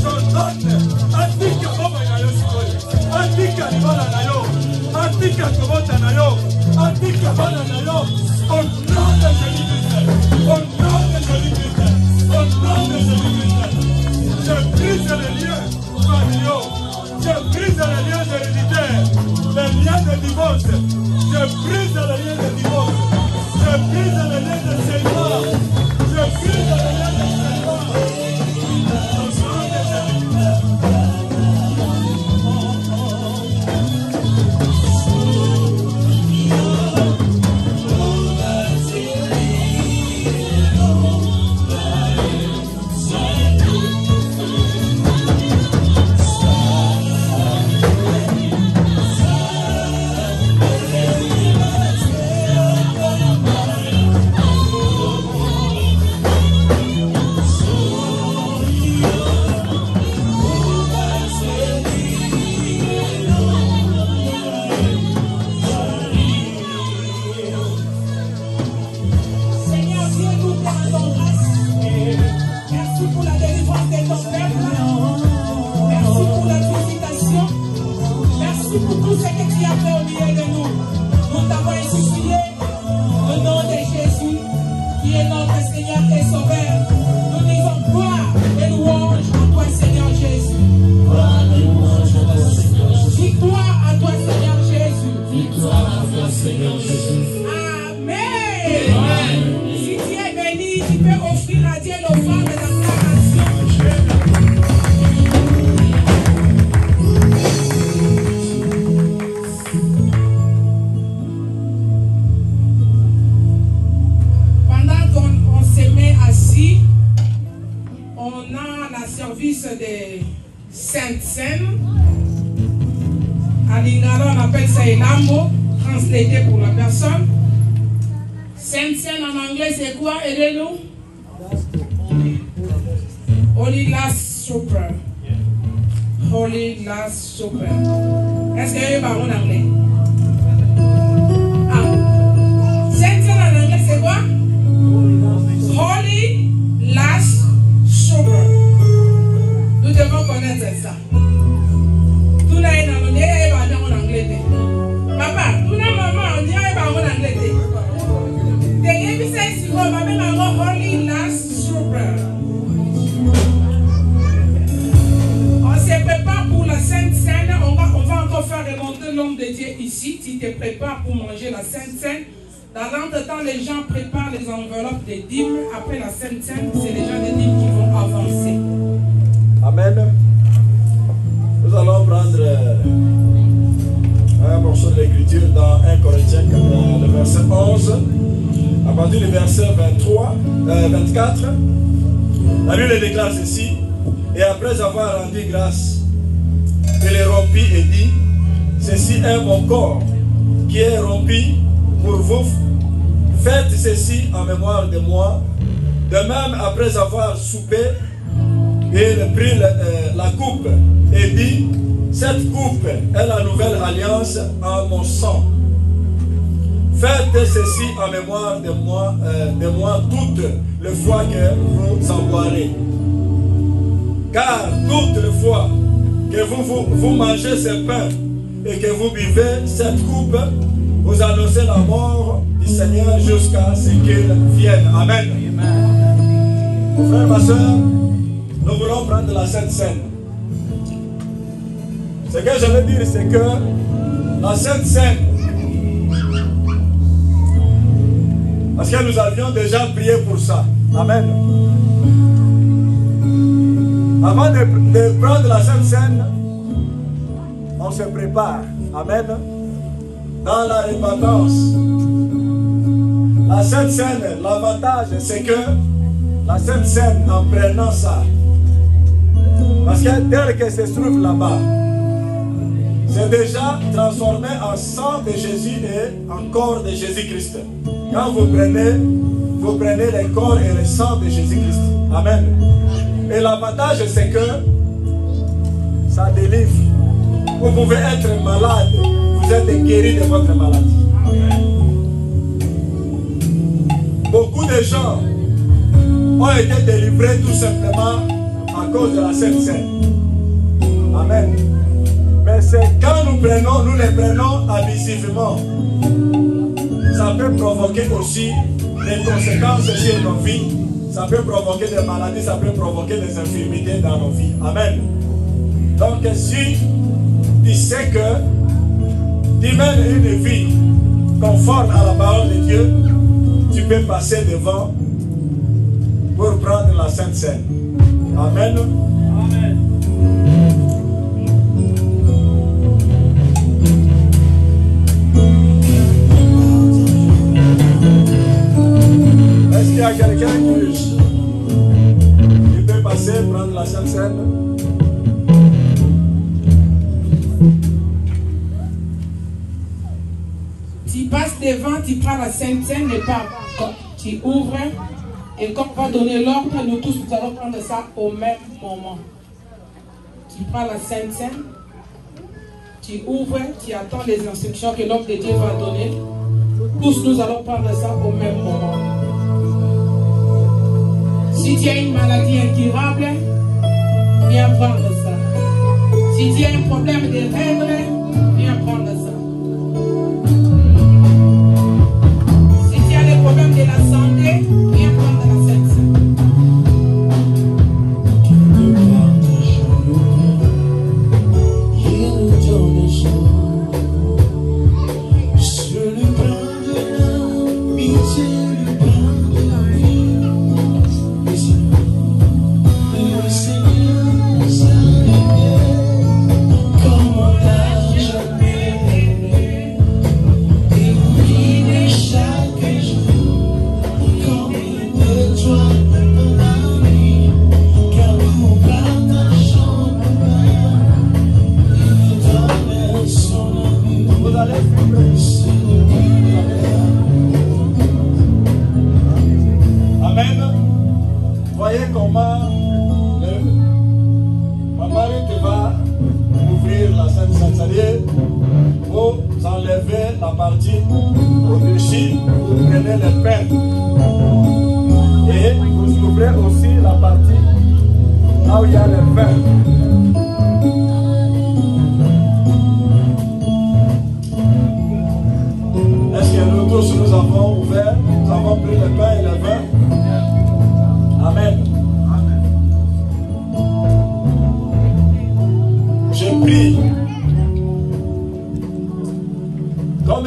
Son note, antique, oh my God, antique, atika kobota na yo, atika bana na yo, au nom de Jésus-Christ, au nom de Jésus-Christ, au nom de Jésus-Christ. Je brise les liens familiaux, je brise les liens héréditaires, les liens de divorce, je brise les liens de divorce, je brise les liens de célibat, je brise les liens de célibat. Après avoir soupé, il prit la coupe et dit, cette coupe est la nouvelle alliance en mon sang. Faites ceci en mémoire de moi toutes les fois que vous en boirez. Car toutes les fois que vous mangez ce pain et que vous buvez cette coupe, vous annoncez la mort du Seigneur jusqu'à ce qu'il vienne. Amen. Mon frère, ma soeur, nous voulons prendre la Sainte Seine. Ce que je veux dire, c'est que la Sainte Seine, parce que nous avions déjà prié pour ça. Amen. Avant de prendre la Sainte Seine, on se prépare. Amen. Dans la repentance. La Sainte Seine, l'avantage, c'est que la Sainte Seine, en prenant ça, parce que tel que se trouve là-bas, c'est déjà transformé en sang de Jésus et en corps de Jésus-Christ. Quand vous prenez le corps et le sang de Jésus-Christ. Amen. Et l'avantage, c'est que ça délivre. Vous pouvez être malade, vous êtes guéri de votre maladie. Amen. Beaucoup de gens ont été délivrés tout simplement à cause de la Sainte Seine. Amen. Mais c'est quand nous nous les prenons abusivement, ça peut provoquer aussi des conséquences sur nos vies. Ça peut provoquer des maladies, ça peut provoquer des infirmités dans nos vies. Amen. Donc si tu sais que tu mènes une vie conforme à la parole de Dieu, tu peux passer devant pour prendre la Sainte Seine. Amen. Amen. Est-ce qu'il y a quelqu'un qui peut passer, prendre la Sainte Seine? Tu passes devant, tu prends la Sainte Seine et pas tu ouvres. Et quand on va donner l'ordre, nous tous nous allons prendre ça au même moment. Tu prends la Sainte Seine, tu ouvres, tu attends les instructions que l'homme de Dieu va donner. Tous nous allons prendre ça au même moment. Si tu as une maladie incurable, viens prendre ça. Si tu as un problème de règles, viens prendre ça. Si tu as des problèmes de la santé, viens prendre la Sainte Seine.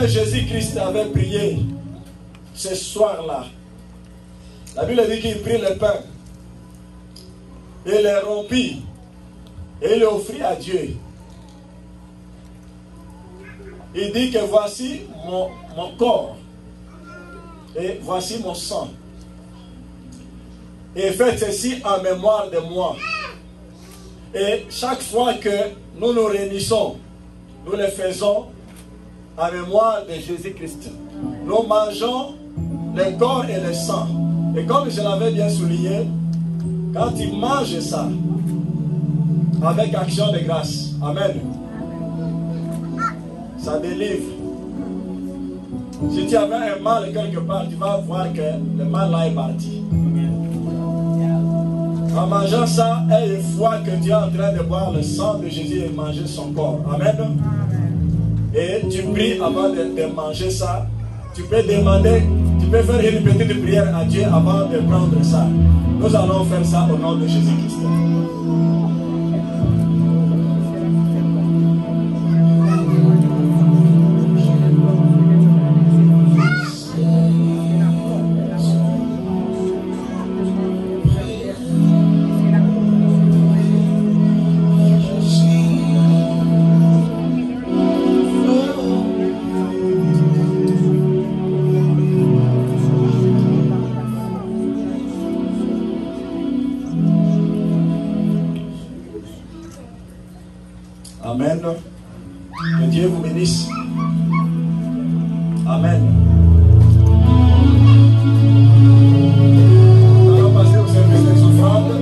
Jésus-Christ avait prié ce soir-là. La Bible dit qu'il prit le pain et le rompit et le offrit à Dieu. Il dit que voici mon corps et voici mon sang. Et faites ceci en mémoire de moi. Et chaque fois que nous nous réunissons, nous le faisons en mémoire de Jésus-Christ. Nous mangeons le corps et le sang. Et comme je l'avais bien souligné, quand tu manges ça, avec action de grâce, amen, ça délivre. Si tu avais un mal quelque part, tu vas voir que le mal là est parti. En mangeant ça, aie foi que tu es en train de boire le sang de Jésus et manger son corps. Amen. Et tu pries avant de manger ça. Tu peux demander, tu peux faire une petite prière à Dieu avant de prendre ça. Nous allons faire ça au nom de Jésus-Christ. Amen. Que Dieu vous bénisse. Amen. Nous allons passer au service des offrandes.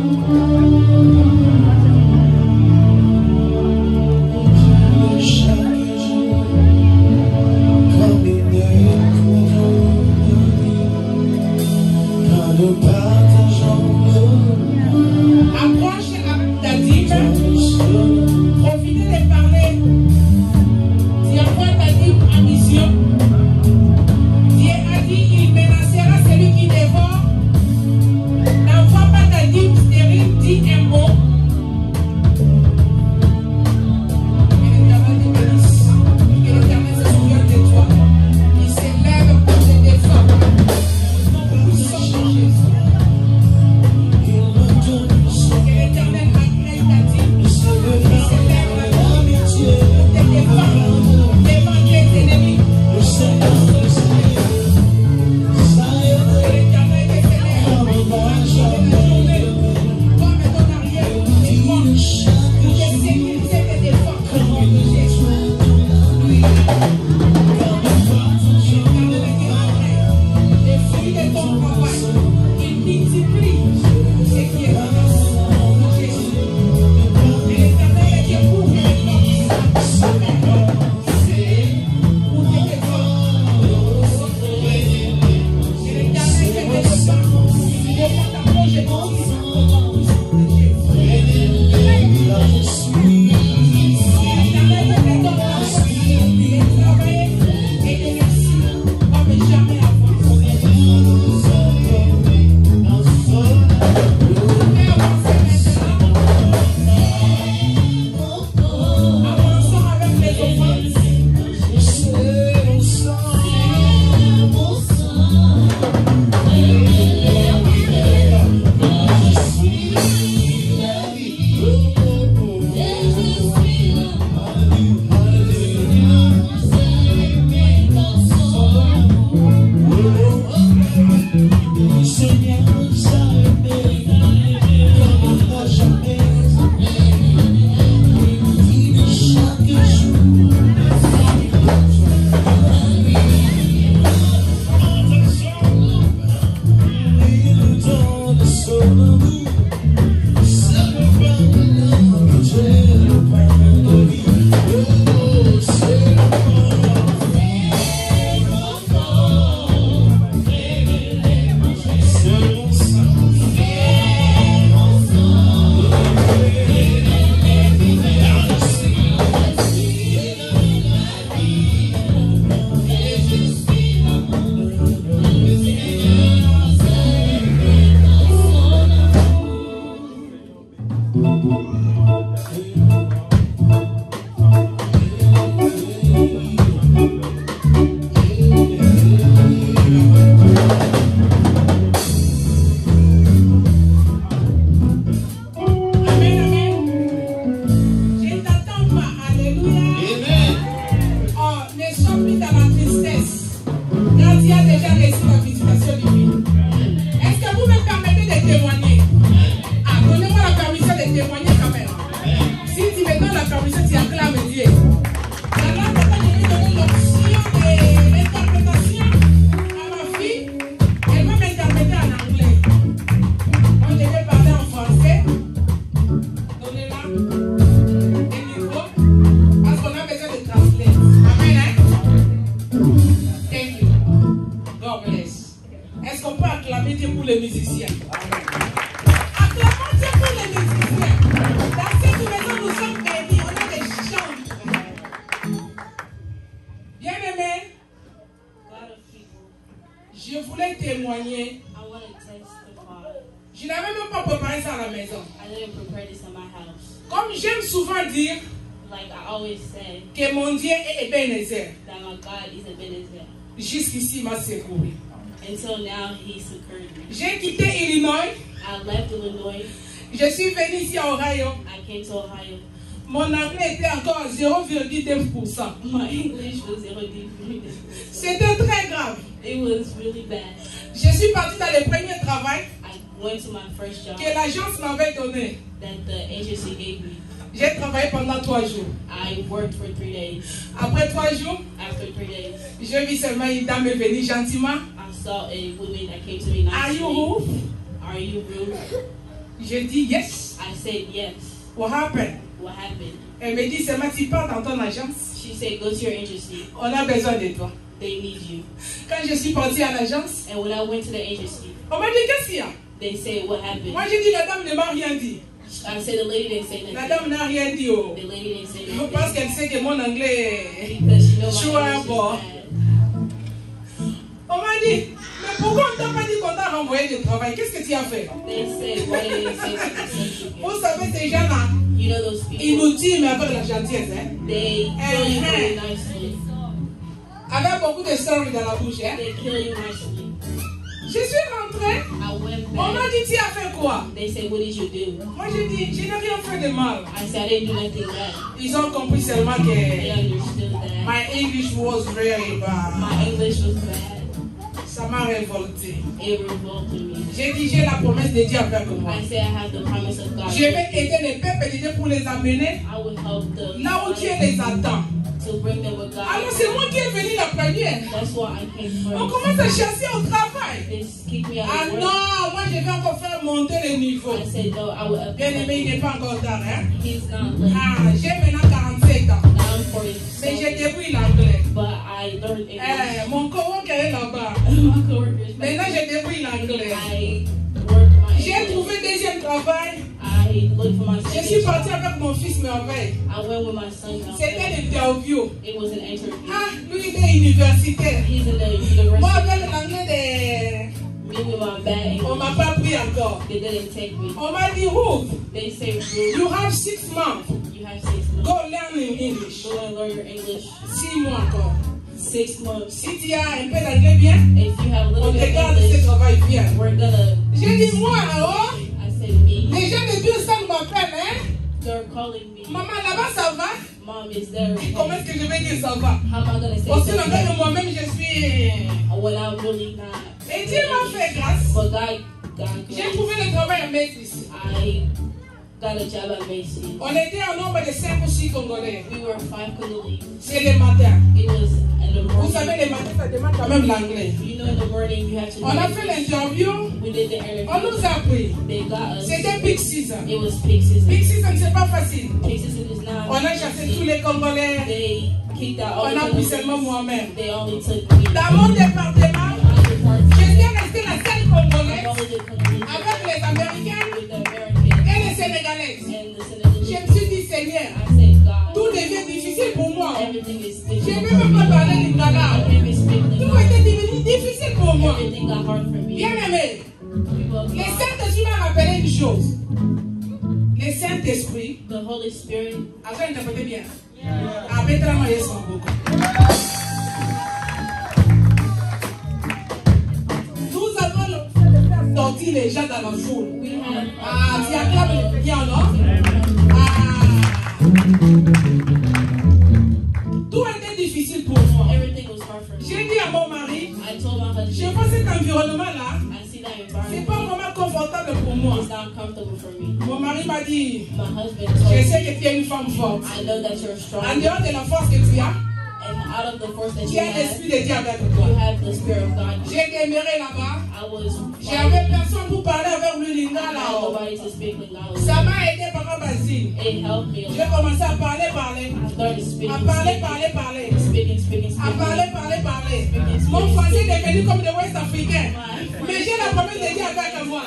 Approche ta dîme. Profitez de parler musiciens. Acclamons Dieu pour les musiciens. Dans cette maison, nous sommes bénis. On a des chants. Bien-aimé, je voulais témoigner. Je n'avais même pas préparé ça à la maison. Comme j'aime souvent dire, que mon Dieu est Ebenezer. Jusqu'ici, il m'a secouru. J'ai quitté Illinois. Je suis venu ici à Ohio. Mon anglais était encore à 0,9%. C'était très grave. Je suis parti dans le premier travail que l'agence m'avait donné. J'ai travaillé pendant 3 jours. Après 3 jours, j'ai vu seulement une dame venir gentiment. Are you rude? J'ai dit yes. I said yes. What happened? What happened? Elle me dit seulement tu pars dans ton agence. She said go to your agency. On a besoin de toi. They need you. Quand je suis partie à l'agence, And when I went to the agency, on m'a dit qu'est-ce qu'il y a? they said what happened. Moi j'ai dit la dame ne m'a rien dit. I said the lady didn't say La nothing. dame n'a rien dit. Oh. The lady didn't say Parce nothing. qu'elle sait que mon anglais est... Because she knows Sure, my English is boy. bad. On m'a dit, mais pourquoi on t'a pas dit qu'on t'a renvoyé du travail? Qu'est-ce que tu as fait? They said why they didn't say what they sent you. Vous savez, ces gens-là, You know those ils people. nous tuent, mais avec la gentillesse. Hein? They kill you very nicely. Avec beaucoup de sorry dans la bouche. Hein? They kill you nicely. Je suis rentrée, I went on m'a back. dit, tu as fait quoi? They said what did you do? Moi j'ai dit, je n'ai rien fait de mal. I said I didn't do nothing bad. Ils ont compris seulement They que understood that my English was very bad. my English was bad. Ça m'a révolté. It revolted me. J'ai dit, j'ai la promesse de Dieu avec moi. I said I have the promise of God. Je vais aider les peuples de Dieu pour les amener I would help them là où Dieu les attend. to bring them with God. Alors c'est moi qui est venu la première. That's why I came On first. commence à chasser au travail. They kick me out Ah of work. non, moi je vais encore faire monter le niveau. I said no, I would Bien aimé, il n'est pas encore tard. Hein? He's not late. Ah, j'ai maintenant 47 ans. Now I'm 40. Mais j'ai débrouillé l'anglais. But I learned English. Mon coworker est là-bas. My coworkers back Maintenant je débrouille l'anglais. I worked my J'ai English. trouvé deuxième travail. I looked for my Je second suis job. parti avec mon fils merveille. I went with my son now. C'était l'interview. It was an interview. Ah, lui il est universitaire. He's in the Moi university. avec l'anglais Me with my bad on English. m'a pas pris encore. They didn't take me. On m'a dit, Ruth, They say, Ruth, you have 6 months. you have 6 months. Go learn in English. Go and learn your English. 6 mois encore. 6 months. Si tu as un peu d'anglais bien, If you have a on little te bit of garde ce English, travail bien. we're gonna. J'ai dit, moi là-haut, I said, me. les gens de Dieu ça m'appellent, hein. They're calling me. Maman, là-bas, ça va? Mom is there. Comment est-ce que je vais dire ça va? How am I gonna say Aussi longtemps que something moi-même, je suis... when I'm really not? Et Dieu m'a fait grâce. But God J'ai grace. trouvé le travail à Métis. I got a job at Macy's. On était un nombre de 5 ou 6 Congolais. We were 5 Congolese. C'est le matin. It was in the Vous savez, morning. le matin, ça demande quand même l'anglais. You know, in the morning you have to. On a fait l'interview. We did the On interview. nous a appris. They got us. C'était peak season. It was peak season. Peak season, c'est pas facile. Peak season is not. On a chassé tous les Congolais. They kicked out all On a the pris Congolese. seulement moi-même. They only took me. Dans mon département, My department. j'étais restée la seule I Congolaise only did Congolese avec les Américains with the Americans et les Sénégalaises. and the Je Senegalese. me suis dit, Seigneur, I said, God, tout devient difficile pour moi. everything is Je difficult. ne peux même pas parler I lingala. can't even speak Tout Lingala. était devenu difficile pour moi. Everything got hard for me. Bien aimé, People of le God, Saint-Esprit m'a rappelé une chose. Le Saint-Esprit, the Holy Spirit. après interprétez bien, a pétrement et son beaucoup. Nous avons le fait de faire sortir les gens dans la foule. We have. Ah, tu acclames bien, non? Ah. Tout était difficile pour moi. Everything was hard for me. J'ai dit à mon mari, I told my je husband, vois cet environnement-là, I see that c'est pas environment. vraiment confortable pour moi. It's not comfortable for me. Mon mari m'a dit, My husband je told me, sais que tu es une femme forte. I know that you're strong. En dehors de la force que tu as, And out of the force that tu you as have, l'Esprit de Dieu avec you toi. have the Spirit of God. J'ai demeuré là-bas. I was. J'avais personne pour parler avec lui I lingala. had nobody to speak Lingala. Ça m'a aidé par Basile. It helped me. J'ai commencé à parler. I started speaking, À parler. speaking. À parler. Mon français est devenu comme le West africain. Mais j'ai la promesse de Dieu avec moi.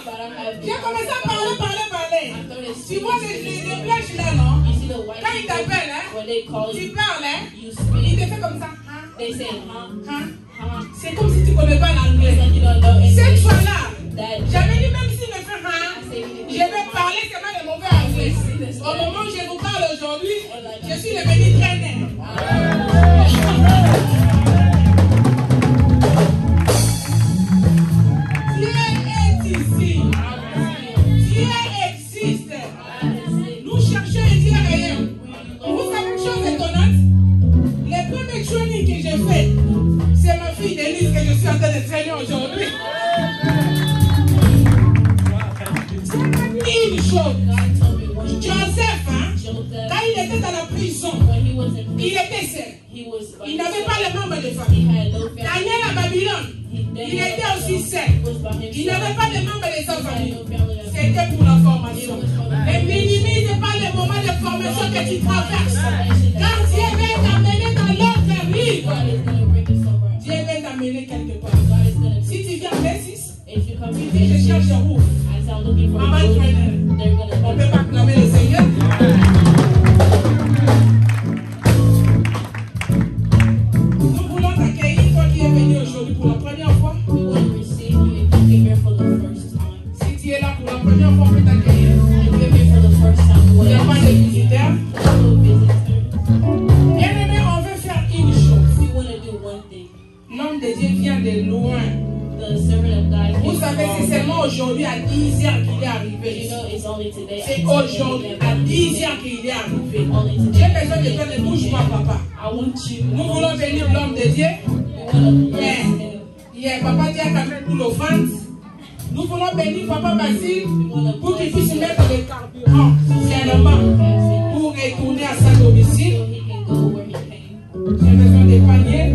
calls Tu you, parles, hein? you Il speak. te fait comme ça. Hein? They say, huh? Hein? Huh? C'est comme si tu ne connais pas l'anglais. It's like you don't know Cette English. fois-là, That j'avais dit même s'il me fait hein, je vais parler seulement de mauvais anglais. Au moment où je vous parle aujourd'hui, je suis devenu très net. Dieu est ici. Dieu existe. Nous cherchons un Dieu réel. Vous savez une chose étonnante? Les premiers trainings que j'ai fait, c'est ma fille Denise que je suis en train de traîner aujourd'hui. Une chose, God told me one thing. Joseph, hein, Joseph, quand il était dans la prison, when he was in il prison, était seul. he was by Il n'avait himself. pas les membres de He famille. had no family. Daniel à Babylone, il était aussi seul. was by himself. Il n'avait pas les membres de sa He had famille. no family. C'était pour la formation. Ne minimise pas les moments de formation que tu traverses. Car Dieu va t'amener dans l'autre rive. God is going to bring you somewhere. Dieu va t'amener quelque part. God is going to Si tu viens Messis, if you come et je cherche un ouf. as I'm looking for Maman a roof, trainer. they're going On to peut pas acclamer le Seigneur. Nous voulons t'accueillir, toi qui es venu aujourd'hui pour la première fois. we want to receive you if you came here for the first time. Si tu es là pour la première fois, on peut t'accueillir. If you came here for the first time, we Il n'y a pas want de to visiteurs. visitor. Bien-aimé, on veut faire une chose. We want to do one thing. L'homme de Dieu vient de loin. The servant of God Vous came savez, from- c'est seulement aujourd'hui à 10 heures qu'il est You arrivé. know, it's only today. C'est aujourd'hui à 10 heures qu'il est arrivé. Only J'ai today. besoin de toi, ne bouge pas, papa. I want you. Nous voulons bénir l'homme de Dieu. We want to bless him. Hier, papa Dieu a amené pour l'offrande. Nous voulons bénir papa Basile pour qu'il puisse mettre le carburant seulement pour retourner à sa domicile. So he can go where he came. J'ai besoin de panier.